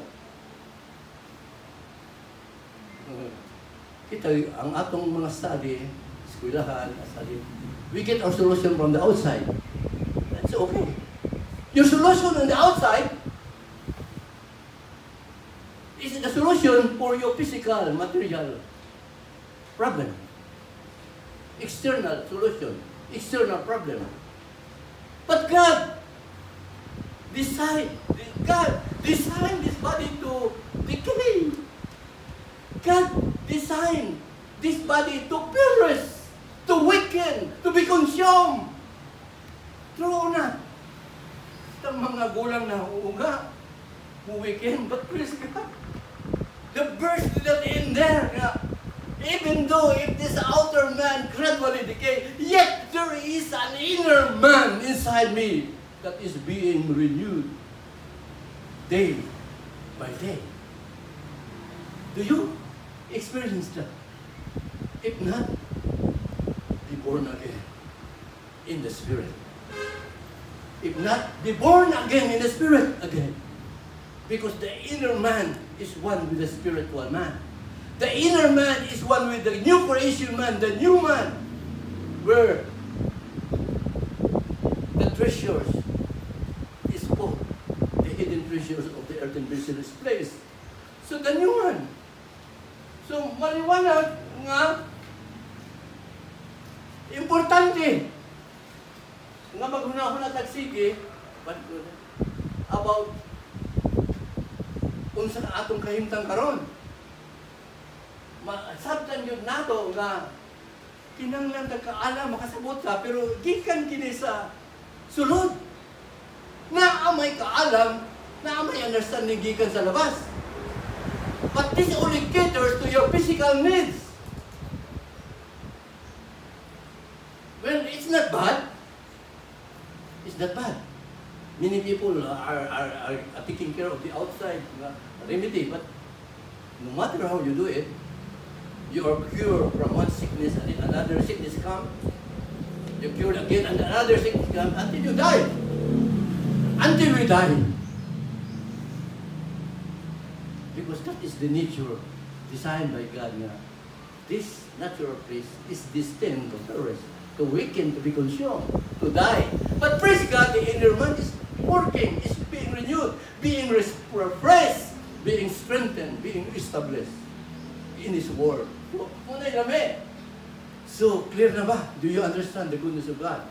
Kita, ang atong mga study, eskwelahan, study, we get our solution from the outside. That's okay. Your solution on the outside is the solution for your physical, material problem. External solution, external problem. But God designed this body to decay. God designed this body to perish, to weaken, to be consumed. True na. Itong mga gulang na uuga, weaken, but praise God. The verse that in there, even though if this outer man gradually decay, yet there is an inner man inside me that is being renewed day by day. Do you experience that? If not, be born again in the Spirit. If not, be born again in the Spirit again. Because the inner man is one with the spiritual man. The inner man is one with the new creation man, the new man, where the treasures is both the hidden treasures of the earth and business place. So the new one. So maliwanag nga, importante nga maghunahon at sige about unsa na atong kahimtang karon. Sabtan yun nato nga kinanglan kaalam makasabot ka, pero gikan kini sa sulod. Na amay kaalam, na amay understanding gikan sa labas. But this only caters to your physical needs. Well, it's not bad. It's not bad. Many people are taking care of the outside remedy, but no matter how you do it, you are cured from one sickness and then another sickness comes. You're cured again and another sickness comes until you die. Until we die. Because that is the nature designed by God na this natural place is destined to perish, to weaken, to be consumed, to die. But praise God, the inner man is working, is being renewed, being refreshed, being strengthened, being established in His Word. So, clear na ba? Do you understand the goodness of God?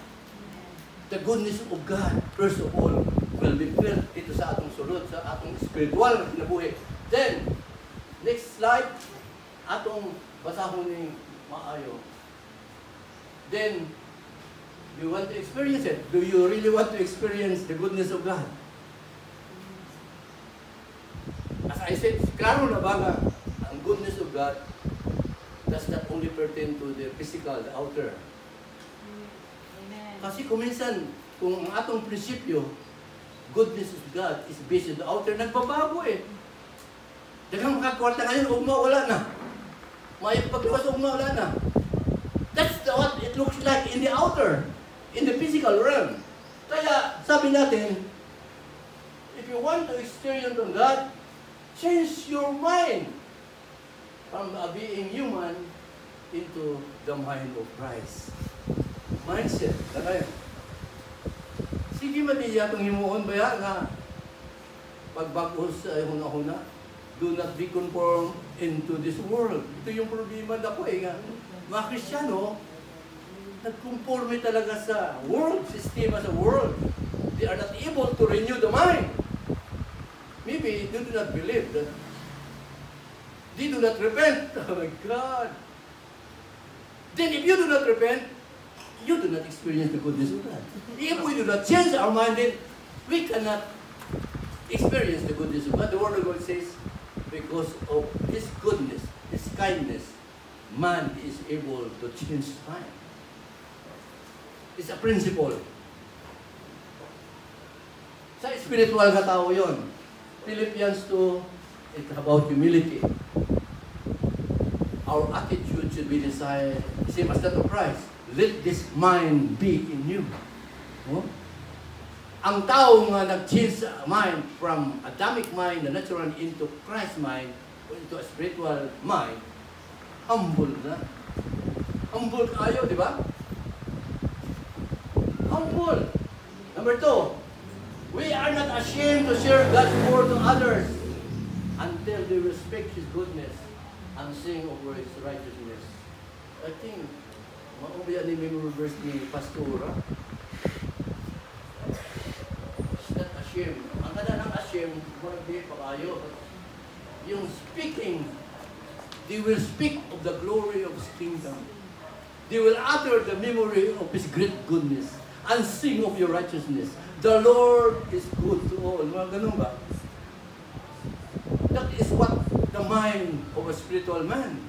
The goodness of God, first of all, will be felt dito sa atong sulod, sa atong spiritual na buhay. Then, next slide, atong basahon ni maayo. Then, you want to experience it? Do you really want to experience the goodness of God? As I said, klaro na ba nga, ang goodness of God does not only pertain to the physical, the outer. Amen. Kasi kung minsan, kung ang atong prinsipyo, goodness of God is based on the outer, nagbabago eh. Daghang makakwarta ngayon, ugma, wala na. May paglawas, ugma, wala na. That's what it looks like in the outer, in the physical realm. Kaya, sabi natin, if you want to experience on God, change your mind from being human into the mind of Christ. Mindset. Tagay. Sige madiya itong himuon ba yan nga pagbagos sa huna-huna, do not be conformed into this world. Ito yung problema na ko eh nga. Mga Kristiyano, nagkonforme talaga sa world, sistema sa world. They are not able to renew the mind. Maybe they do not believe that. They do not repent. Oh my God. Then if you do not repent, you do not experience the goodness of God. If we do not change our mind, then we cannot experience the goodness of God. The Word of God says, because of His goodness, His kindness, man is able to change his mind. It's a principle. Sa spiritual ka tao yun. Philippians 2, it's about humility. Our attitude should be desired, same as that of Christ. Let this mind be in you. Oh? Ang tao nga nag-change mind from Adamic mind, the natural, into Christ mind, into a spiritual mind, humble na. Humble kayo, di ba? Humble. Number 2, we are not ashamed to share God's word to others until they respect His goodness and sing over His righteousness. I think, maubiyan ni memory verse ni Pastora. She's not ashamed. Ang kada ng ashamed, hindi pa kayo. Yung speaking, they will speak of the glory of His kingdom. They will utter the memory of His great goodness and sing of your righteousness. The Lord is good to all. Mga ganun ba? That is what the mind of a spiritual man.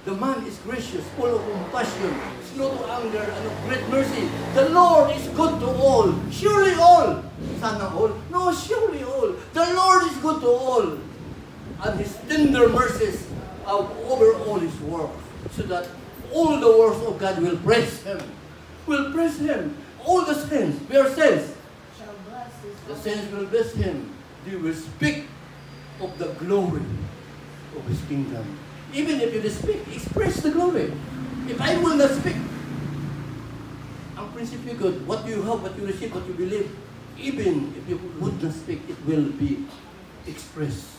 The man is gracious, full of compassion, slow to anger, and of great mercy. The Lord is good to all. Surely all. Sana all? No, surely all. The Lord is good to all. And His tender mercies are over all His works, so that all the works of God will praise Him. Will praise Him. All the saints, we are saints. Shall bless His The saints will bless Him. They will speak of the glory of His kingdom. Even if you speak, express the glory. If I will not speak, ang prinsipyo ko, what you have, what you receive, what you believe, even if you would not speak, it will be expressed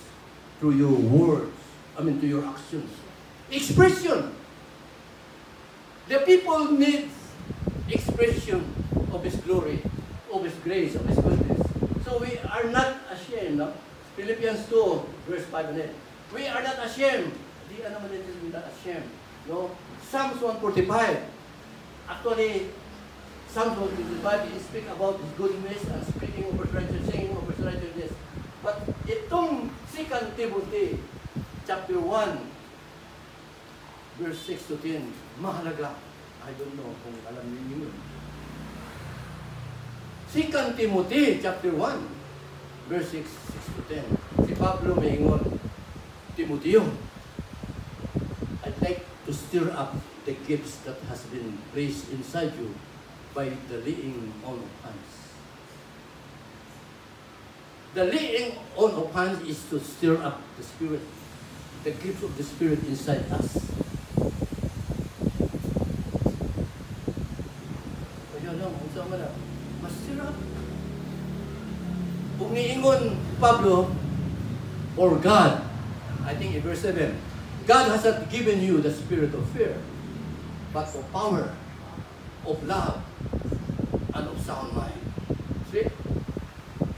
through your words, to your actions. Expression. The people need expression of His glory, of His grace, of His goodness. So we are not ashamed. No? Philippians 2, verse 5 and 8. We are not ashamed. Di naman ito not ashamed. No? Psalms 145. Actually, Psalms 145 is speak about His goodness and speaking of His righteousness, singing of His righteousness. But itong 2 Timothy, chapter 1, verse 6 to 10, mahalaga. I don't know kung alam niyo yun. 2 Timothy chapter 1, verse 6 to 10. Si Pablo may ingon, Timoteo, I'd like to stir up the gifts that has been placed inside you by the laying on of hands. The laying on of hands is to stir up the Spirit, the gifts of the Spirit inside us. Kaya lang, kung saan man na, mas stir up. Kung niingon Pablo, or God, I think in verse 7, God has not given you the spirit of fear, but of power, of love, and of sound mind. See?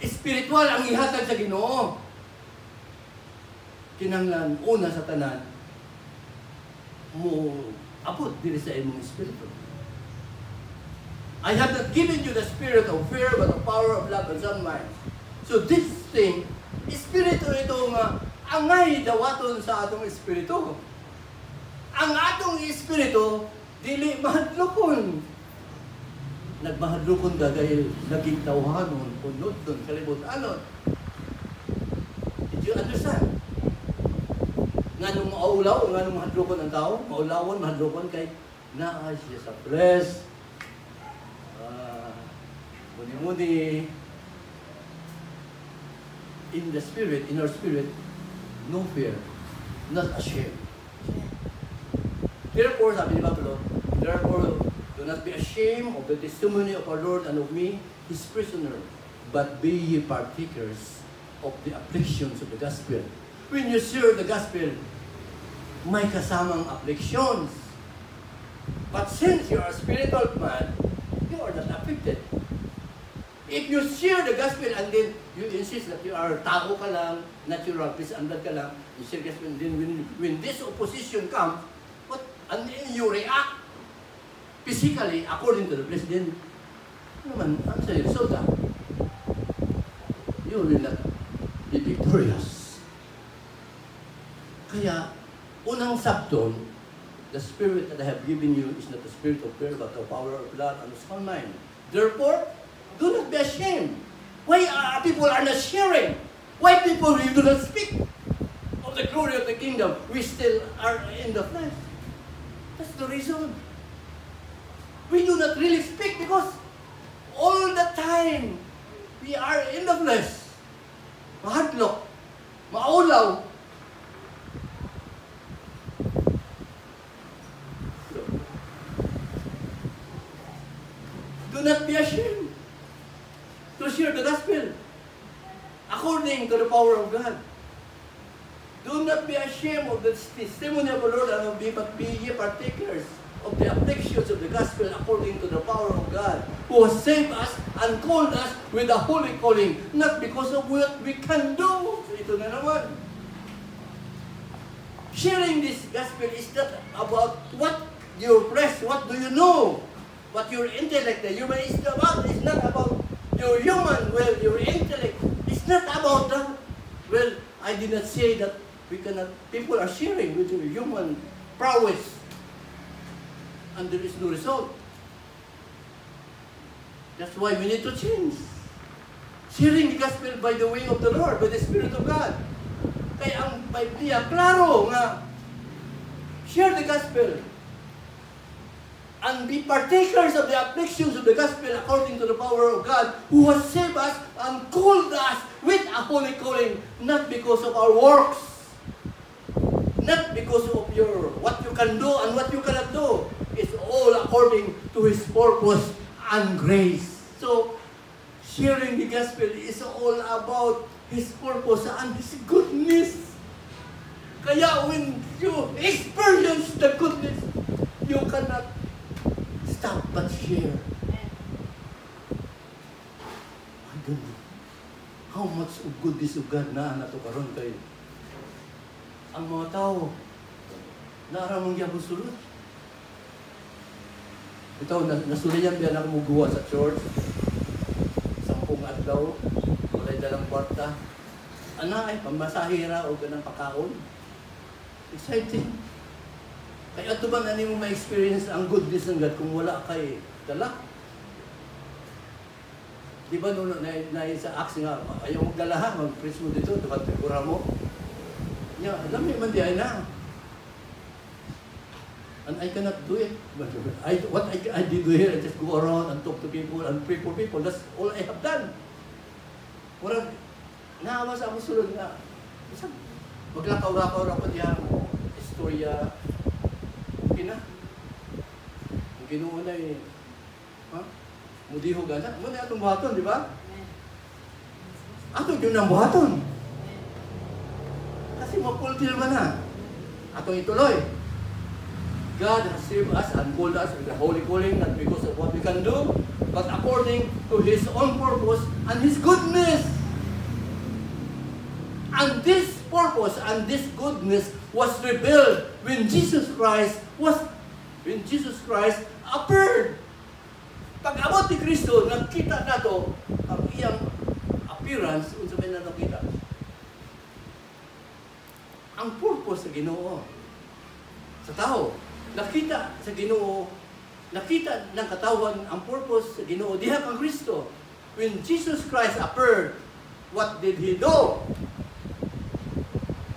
Spiritual ang ihatag sa Ginoo. Kinanglan, una sa tanan, mo abot diri sa imong espiritu. I have not given you the spirit of fear, but of power, of love, and sound mind. So this thing, espiritu ito nga, angay dawaton sa atong espiritu. Ang atong espiritu, dili mahadlokon. Nagmahadlokon dahil naging tawhanon, punod doon, kalibot-anon. Did you understand? Nga nung maulaw, nga nung mahadlokon ang tao, maulawon, mahadlokon kay naa siya sa flesh. Muni-muni, in the spirit, in our spirit, no fear, not ashamed. Therefore, sabi ni Pablo, therefore, do not be ashamed of the testimony of our Lord and of me, His prisoner, but be ye partakers of the afflictions of the gospel. When you share the gospel, may kasamang afflictions. But since you are a spiritual man, you are not afflicted. If you share the gospel and then you insist that you are tao ka lang, natural, peace and blood ka lang, you share the gospel, and then when this opposition comes, and then you react physically according to the president, naman, ang sa result, you will not be victorious. Kaya, unang sabton, the spirit that I have given you is not the spirit of fear, but the power of love and of sound mind. Therefore, do not be ashamed. Why people are not sharing? Why people do not speak of the glory of the kingdom? We still are in the flesh. That's the reason. We do not really speak because all the time we are in the flesh. Mahadlok, maulaw. Do not be ashamed to share the gospel according to the power of God. Do not be ashamed of the testimony of the Lord and of me, but be ye partakers of the afflictions of the gospel according to the power of God, who has saved us and called us with a holy calling, not because of what we can do. Ito na naman. Sharing this gospel is not about what your flesh, what do you know, what your intellect, your human is about. It's not about your human, well, your intellect. It's not about that. Well, I did not say that we cannot, people are sharing with your human prowess, and there is no result. That's why we need to change. Sharing the gospel by the way of the Lord, by the Spirit of God. Kaya ang Biblia, klaro nga, share the gospel and be partakers of the afflictions of the gospel according to the power of God, who has saved us and called us with a holy calling, not because of our works, not because of your what you can do and what you cannot do. It's all according to His purpose and grace. So, sharing the gospel is all about His purpose and His goodness. Kaya when you experience the goodness, you cannot stop but share. My goodness, how much of goodness of God na nato karon kay ang mga tao naramang gyapon sulod. Ito, nasulayan biyan ako muguwa sa church. 10 adlaw, walay dalang kwarta. Ana ay pamasahira o ganang pakaon. Exciting. Kaya ito ba na mo ma-experience ang goodness ng God kung wala kay dala? Di ba nung sa Acts nga, ayaw magdala ha, mag-preach mo dito, dapat pagkura mo. Yeah, alam niyo man di ay na. And I cannot do it. What I did here, I just go around and talk to people and pray for people. That's all I have done. Murag, naawa sa among sulod nga. Maglakaw-lakaw ra pa diya mo. Istorya. Okay na. Ang Ginoo na eh. Ha? Mudihog na. Muna atong buhaton, di ba? Ato yun ang buhaton. Kasi mapultil man na. Atong ituloy. God has saved us and called us with the holy calling, not because of what we can do, but according to His own purpose and His goodness. And this purpose and this goodness was revealed when Jesus Christ appeared. Pag-abot ni Kristo, nakita nato ang iyang appearance, unsa man nato kita. Ang purpose sa Ginoo sa tao. Nakita sa Ginoo, nakita ng katawan ang purpose sa Ginoo diha kang Kristo. When Jesus Christ appeared, what did He do?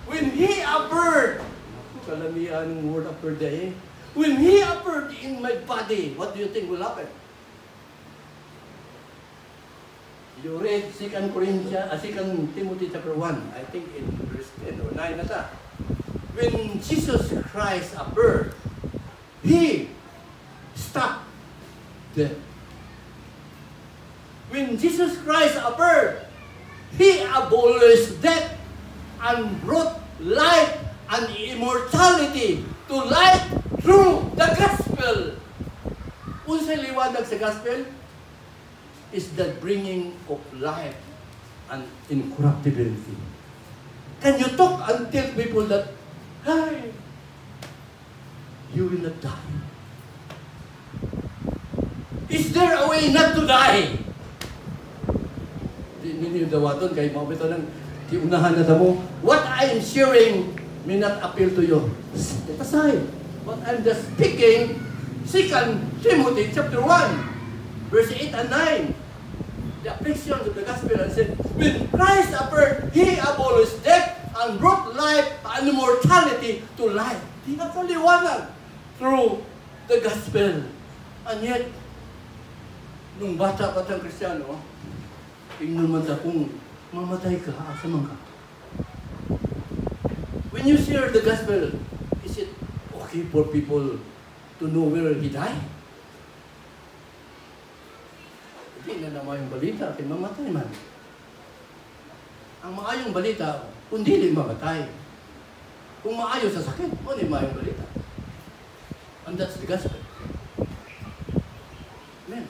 When He appeared, kalamihan ng word appeared eh. When He appeared in my body, what do you think will happen? You read 2 Timothy chapter 1, I think in verse 10 or 9 na ta. When Jesus Christ appeared, He stopped death. When Jesus Christ appeared, He abolished death and brought life and immortality to life through the gospel. Unsay liwanag sa gospel is the bringing of life and incorruptibility. Can you talk and tell people that, hey, you will not die? Is there a way not to die? Hindi yung dawaton, kay mabito ng kiunahan na mo. What I am sharing may not appeal to you. Set aside. What I'm just speaking, 2 Timothy chapter 1, verse 8 and 9. The afflictions of the gospel and said, when Christ appeared, He abolished death and brought life and immortality to life. Di na kaliwanag through the gospel. And yet, nung bata pa tayong Kristiyano, tingnan man ta kung mamatay ka, asa man ka. When you share the gospel, is it okay for people to know where He died? Hindi na naman yung balita, kay mamatay man. Ang maayong balita, kung hindi mamatay. Kung maayo sa sakit, ano yung maayong balita? And that's the gospel. Amen.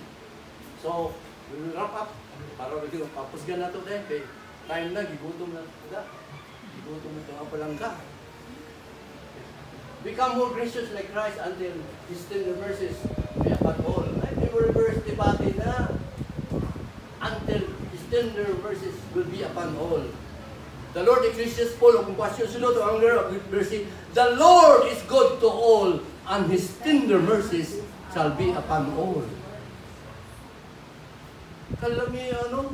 So, we will wrap up. Para rin yung papusgan nato din. Kay time na, gigutom na ito. Gigutom na ito ang palangga. Become more gracious like Christ until His tender mercies be upon all. Ay, may reverse debate na. Until His tender mercies will be upon all. The Lord is gracious, full of compassion, slow to anger, of mercy. The Lord is good to all, and His tender mercies shall be upon all. Kalami ano?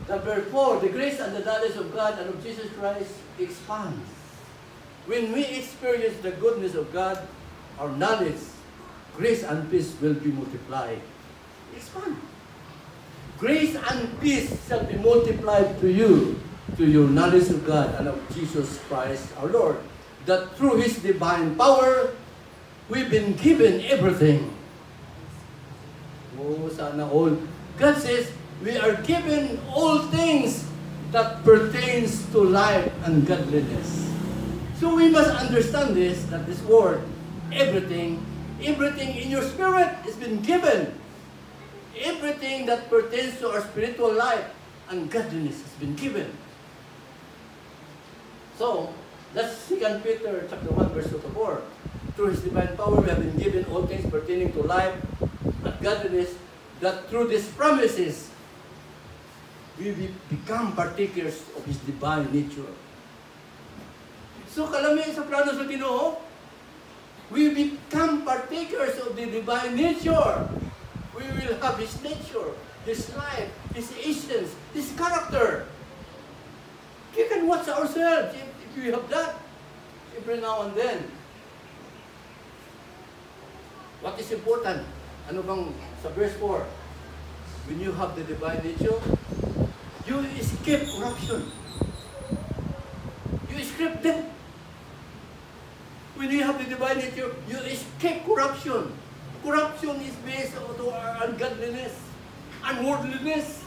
Number 4, the grace and the knowledge of God and of Jesus Christ expands. When we experience the goodness of God, our knowledge, grace and peace will be multiplied. Expand. Grace and peace shall be multiplied to you, to your knowledge of God and of Jesus Christ our Lord, that through His divine power, we've been given everything. Oh, sana all. God says, we are given all things that pertains to life and godliness. So we must understand this, that this word, everything in your spirit has been given. Everything that pertains to our spiritual life and godliness has been given. So, that's 2 Peter chapter 1, verse 2 to 4. Through His divine power, we have been given all things pertaining to life and godliness, that through these promises, we will become partakers of His divine nature. So, kalami sa plano sa Ginoo, we become partakers of the divine nature. We will have His nature, His life, His essence, His character. We can watch ourselves if we have that every now and then. What is important? Ano bang sa verse 4? When you have the divine nature, you escape corruption. You escape death. When you have the divine nature, you escape corruption. Corruption is based on ungodliness, unworldliness.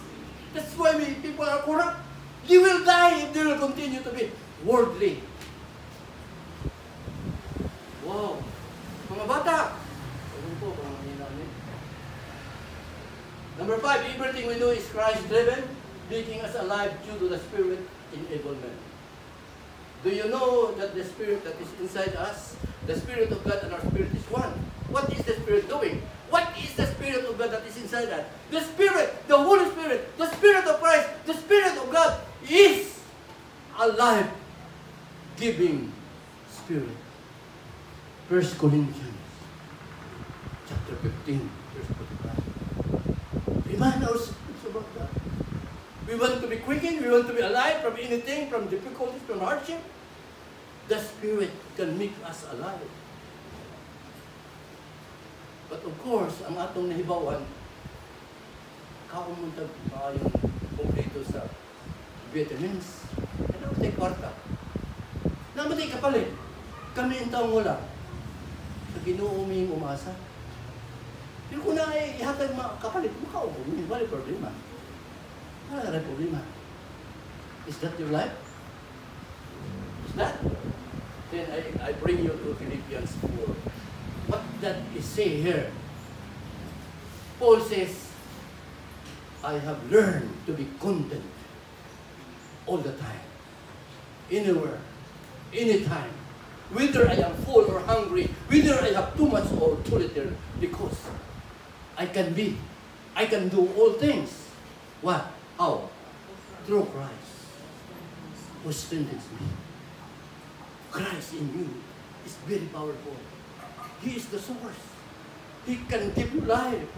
That's why people are corrupt. They will die if they will continue to be worldly. Wow. Mga bata. Number 5, everything we do is Christ-driven, making us alive due to the Spirit enablement. Do you know that the Spirit that is inside us, the Spirit of God and our Spirit is one? What is the Spirit doing? What is the Spirit of God that is inside us? The Spirit, the Holy Spirit, the Spirit of Christ, the Spirit of God is a life-giving Spirit. 1 Corinthians chapter 15, verse 45. Remind ourselves about that. We want to be quickened, we want to be alive from anything, from difficulties, from hardship. The Spirit can make us alive. But of course, ang atong nahibawan, kaumunta yung kumplito sa vitamins. Ano tayo kwarta? Namatay kapalit. Kami ang taong wala. Sa Ginoo uming umasa. Pero kung na ihatag kapalit, makaupo. Wala problema. Wala na problema. Is that your life? Is that? Then I bring you to Philippians 4. What that is say here? Paul says, I have learned to be content all the time. Anywhere. Anytime. Whether I am full or hungry, whether I have too much or too little, because I can do all things. What? How? Through Christ, who strengthens me. Christ in you is very powerful. He is the source. He can give you life.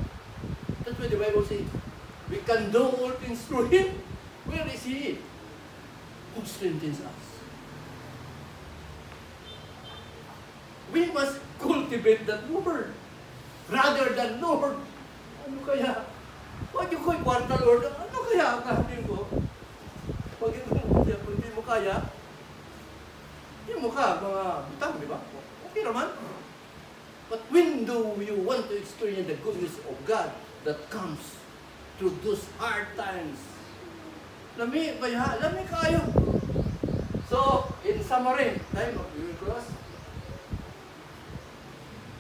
That's what the Bible says. We can do all things through Him. Where is He? Who strengthens us. We must cultivate that Lord. Rather than Lord, ano kaya? Huwag yung ko'y kwarta, Lord. Ano kaya ang kahanin ko? Pag hindi mo kaya, hindi mo ka, mga butang, di ba? Okay naman. But when do you want to experience the goodness of God that comes through those hard times? Lami kayo. So, in summary, we will close.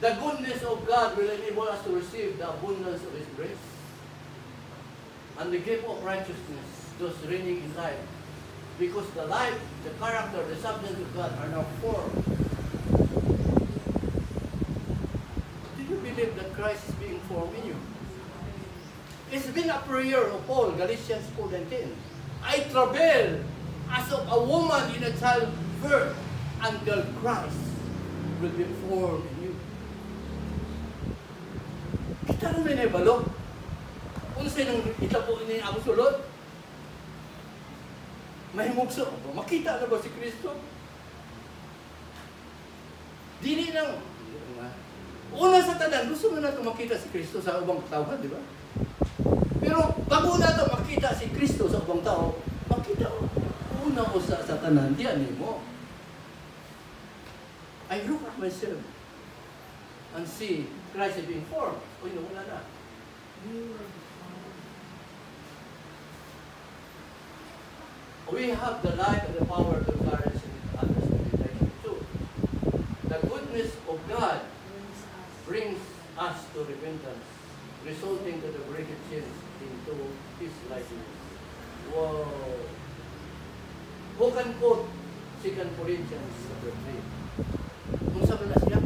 The goodness of God will enable us to receive the abundance of His grace and the gift of righteousness, those reigning in life. Because the life, the character, the substance of God are now formed. Do you believe that Christ is being formed in you? It's been a prayer of Paul, Galatians 4:10. I travail as of a woman in a childbirth until Christ will be formed in you. Kita naman na ibalo. Kung sa'yo nang itapo niya ang sulod, mahimugso. Makita na ba si Kristo? Dili lang. Una sa tanan, gusto mo na ito makita si Kristo sa ubang tao, di ba? Pero bago na ito makita si Kristo sa ubang tao, makita una ko sa tanan, di ano mo. I look at myself and see Christ is being formed. O yun, wala na. We have the life and the power to encourage others to be like Him too. The goodness of God brings us to repentance, resulting to the breaking chains into His likeness. Wow! Who can quote 2 Corinthians chapter 3? Kung sabi na siya,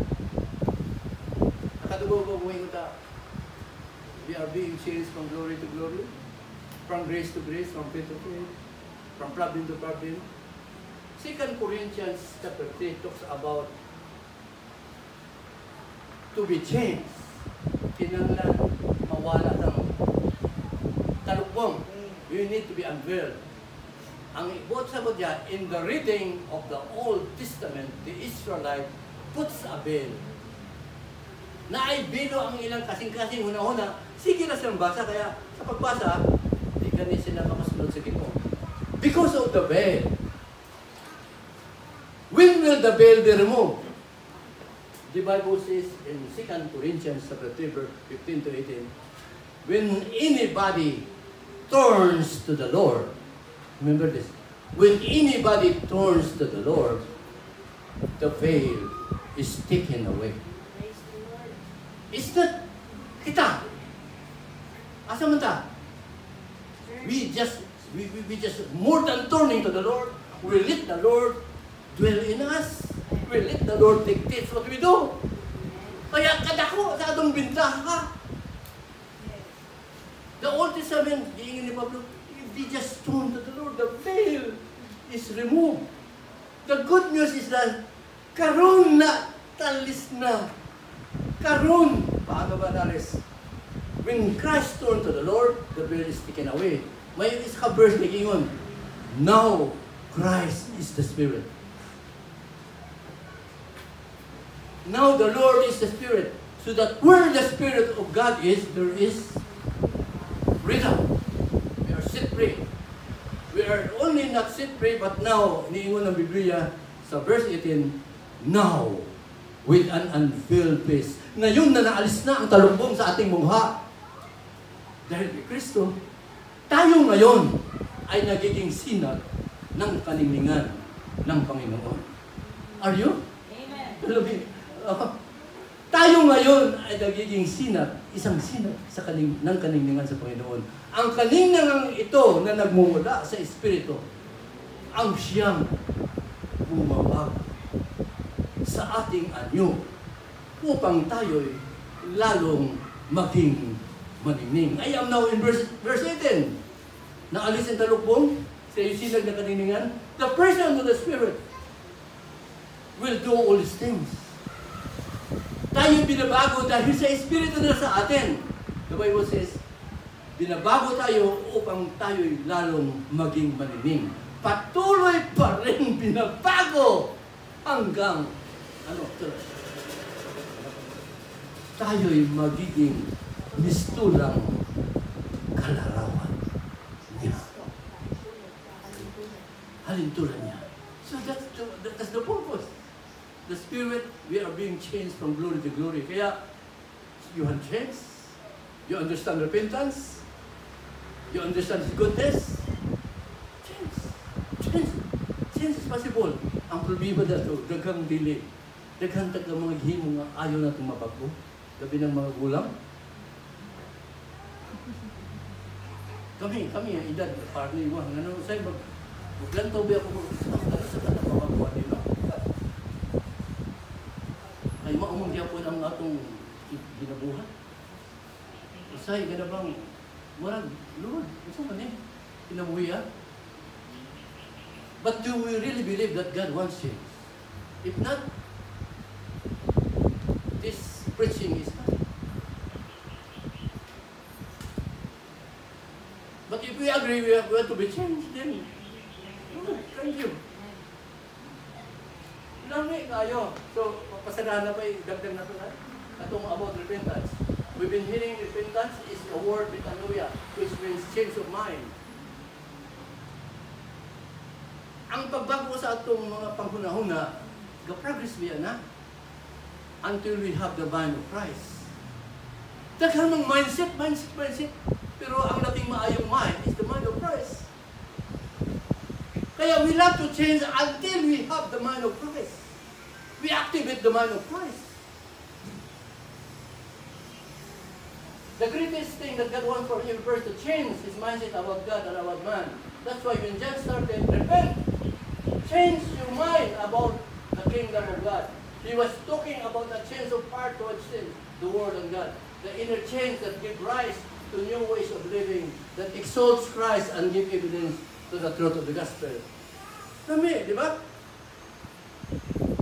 nakatubo mo yung ta, we are being changed from glory to glory, from grace to grace, from faith to faith, from problem to problem. 2 Corinthians chapter 3 talks about to be changed. Kinanglan mawala ng talukbong. You need to be unveiled. Ang ibot sa budya, in the reading of the Old Testament, the Israelite puts a veil. Naibilo ang ilang kasing-kasing una-una. Sige na silang basa, kaya sa pagbasa, di ganit sila makasunod sa Ginoo. Because of the veil. When will the veil be removed? The Bible says in 2 Corinthians chapter 3, verse 15 to 18, when anybody turns to the Lord, remember this, when anybody turns to the Lord, the veil is taken away. Praise the Lord. It's not kita. Asa man ta? We just more than turning to the Lord, we let the Lord dwell in us. We let the Lord dictate what we do. Kaya kadako sa atong bintaha. The Old Testament, giingin ni Pablo, if we just turn to the Lord, the veil is removed. The good news is that karon na talis na. Karon, paano ba nalis? When Christ turned to the Lord, the veil is taken away. May isa ka verse na gingon, now Christ is the Spirit. Now the Lord is the Spirit. So that where the Spirit of God is, there is freedom. We are set free. We are only not set free, but now, iniingon ng Biblia sa verse 18, now, with an unveiled face. Na yun na naalis na ang talumbong sa ating mukha. Dahil kay Kristo, tayo ngayon ay nagiging sinag ng kaningningan ng Panginoon. Are you? Amen. Tayo ngayon ay nagiging sinag, isang sinag ng kaningningan sa Panginoon. Ang kaningningan ito na nagmumula sa Espiritu, ang siyang bumabag sa ating anyo upang tayo'y lalong maging maningning. I am now in verse 18. Naalis ang talukbong sa sinag na kaningningan. The person of the Spirit will do all these things. Tayo binabago dahil sa Espiritu na sa atin. The Bible says, binabago tayo upang tayo'y lalong maging maningning. Patuloy pa rin binabago hanggang tayo'y magiging mistulang kalarawan niya. Halintulan niya. So that's the purpose. The Spirit, we are being changed from glory to glory. Kaya, you have changed. You understand repentance. You understand His goodness. Change is possible. Ang problema dato, daghang dili. Daghang tagang mga himo nga ayaw natin mapagbo. Gabi ng mga gulang. Kami, ang edad, parang iwan. Ano, sa'yo, maglantaw ba ako sa katapapagawa nila? Ay maumang po ang atong ginabuhat. Usay, gana bang, marag, Lord, gusto man kinabuhi. But do we really believe that God wants change? If not, this preaching is not. But if we agree we want to be changed, then, Lord, thank you. Lami kayo. So, pasadahan na pa dagdag na ito na. Atong about repentance. We've been hearing repentance is a word, metanoia, which means change of mind. Ang pagbago sa atong mga panghunahuna, ga-progress biya na until we have the mind of Christ. Daghang ng mindset. Pero ang nating maayong mind is the mind of Christ. Kaya we love to change until we have the mind of Christ. We activate the mind of Christ. The greatest thing that God wants for him first to change his mindset about God and about man. That's why when John started, repent. Change your mind about the kingdom of God. He was talking about the change of heart towards the Word of God. The inner change that gives rise to new ways of living, that exalts Christ and gives evidence to the truth of the gospel. Dami, di ba?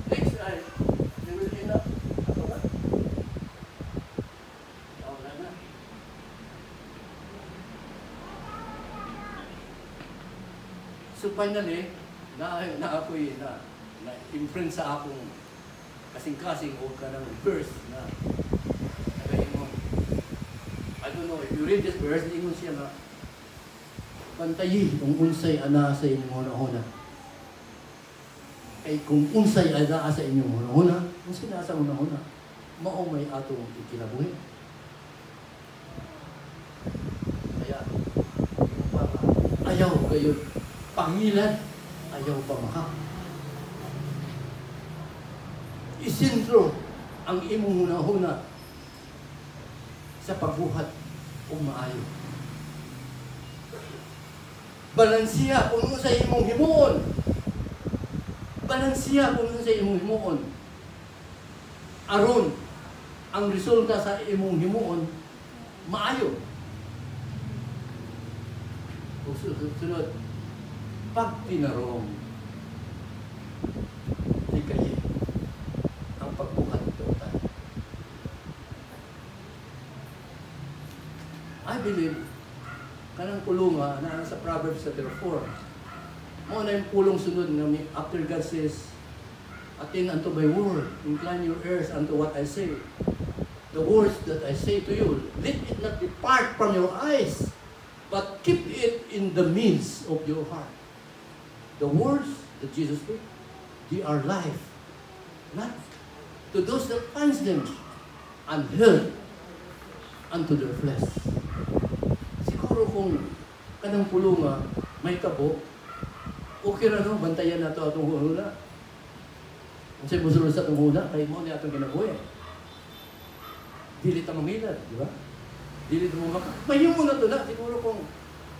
Next time, we will end up. finally, na ako'y imprint sa akong kasing-kasing o ka ng verse na nagayon. I don't know, if you read this verse, ingon siya na bantayi kung unsay ana sa inyong huna-huna. Kay kung unsay ana sa inyong huna-huna, unsay na sa huna-huna, mao may atong ikinabuhi. Kaya, ayaw kayo pangilan, ayaw pamaka. Isintro ang imong huna-huna sa pagbuhat o maayo. Balansiya kung sa imong himuon. Balansiya kung sa imong himuon. Aron ang resulta sa imong himuon maayo. O sunod, pag tinarong, di kayo ang pagbuhat ito tayo. I believe, kanang pulunga na sa Proverbs 4, mo na yung pulong sunod na after God says, attend unto my word, incline your ears unto what I say. The words that I say to you, let it not depart from your eyes, but keep it in the midst of your heart. The words that Jesus spoke, they are life, not to those that finds them, and health unto their flesh. Siguro kung kanang pulunga may tabo, okay na no, bantayan na ito atong huna. Kung sa'yo musulod sa atong huna, kaya mo niya atong kinabuhi. Dili ta mangilad, di ba? Dili ta maka. Mahiyo mo na ito na, siguro kung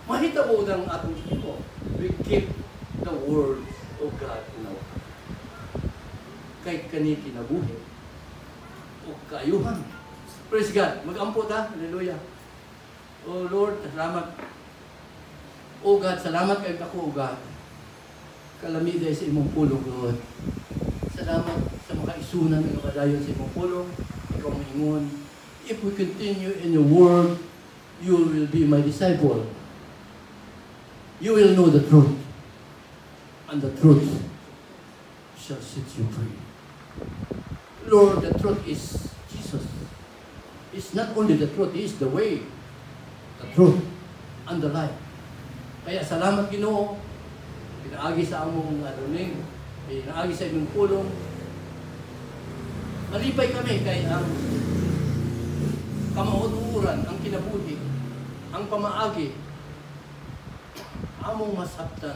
mahitabo ng atong tipo, we keep the word of God in our heart. Kay kani kinabuhi o kaayuhan. Praise God. Mag-ampo ta. Hallelujah. Oh Lord, salamat. O God, salamat kay ako, O God. Kalamida sa imong pulong, Lord. Salamat sa makaisunan ng kadayon sa imong pulong. Ikaw maingon, if we continue in your word, you will be my disciple. You will know the truth. And the truth shall set you free. Lord, the truth is Jesus. It's not only the truth, He is the way, the truth, and the life. Kaya salamat Ginoo, pinaagi sa among aluning, pinaagi sa imong pulong. Malipay kami kay ang kamauturan, ang kinabuhi, ang pamaagi, among masabtan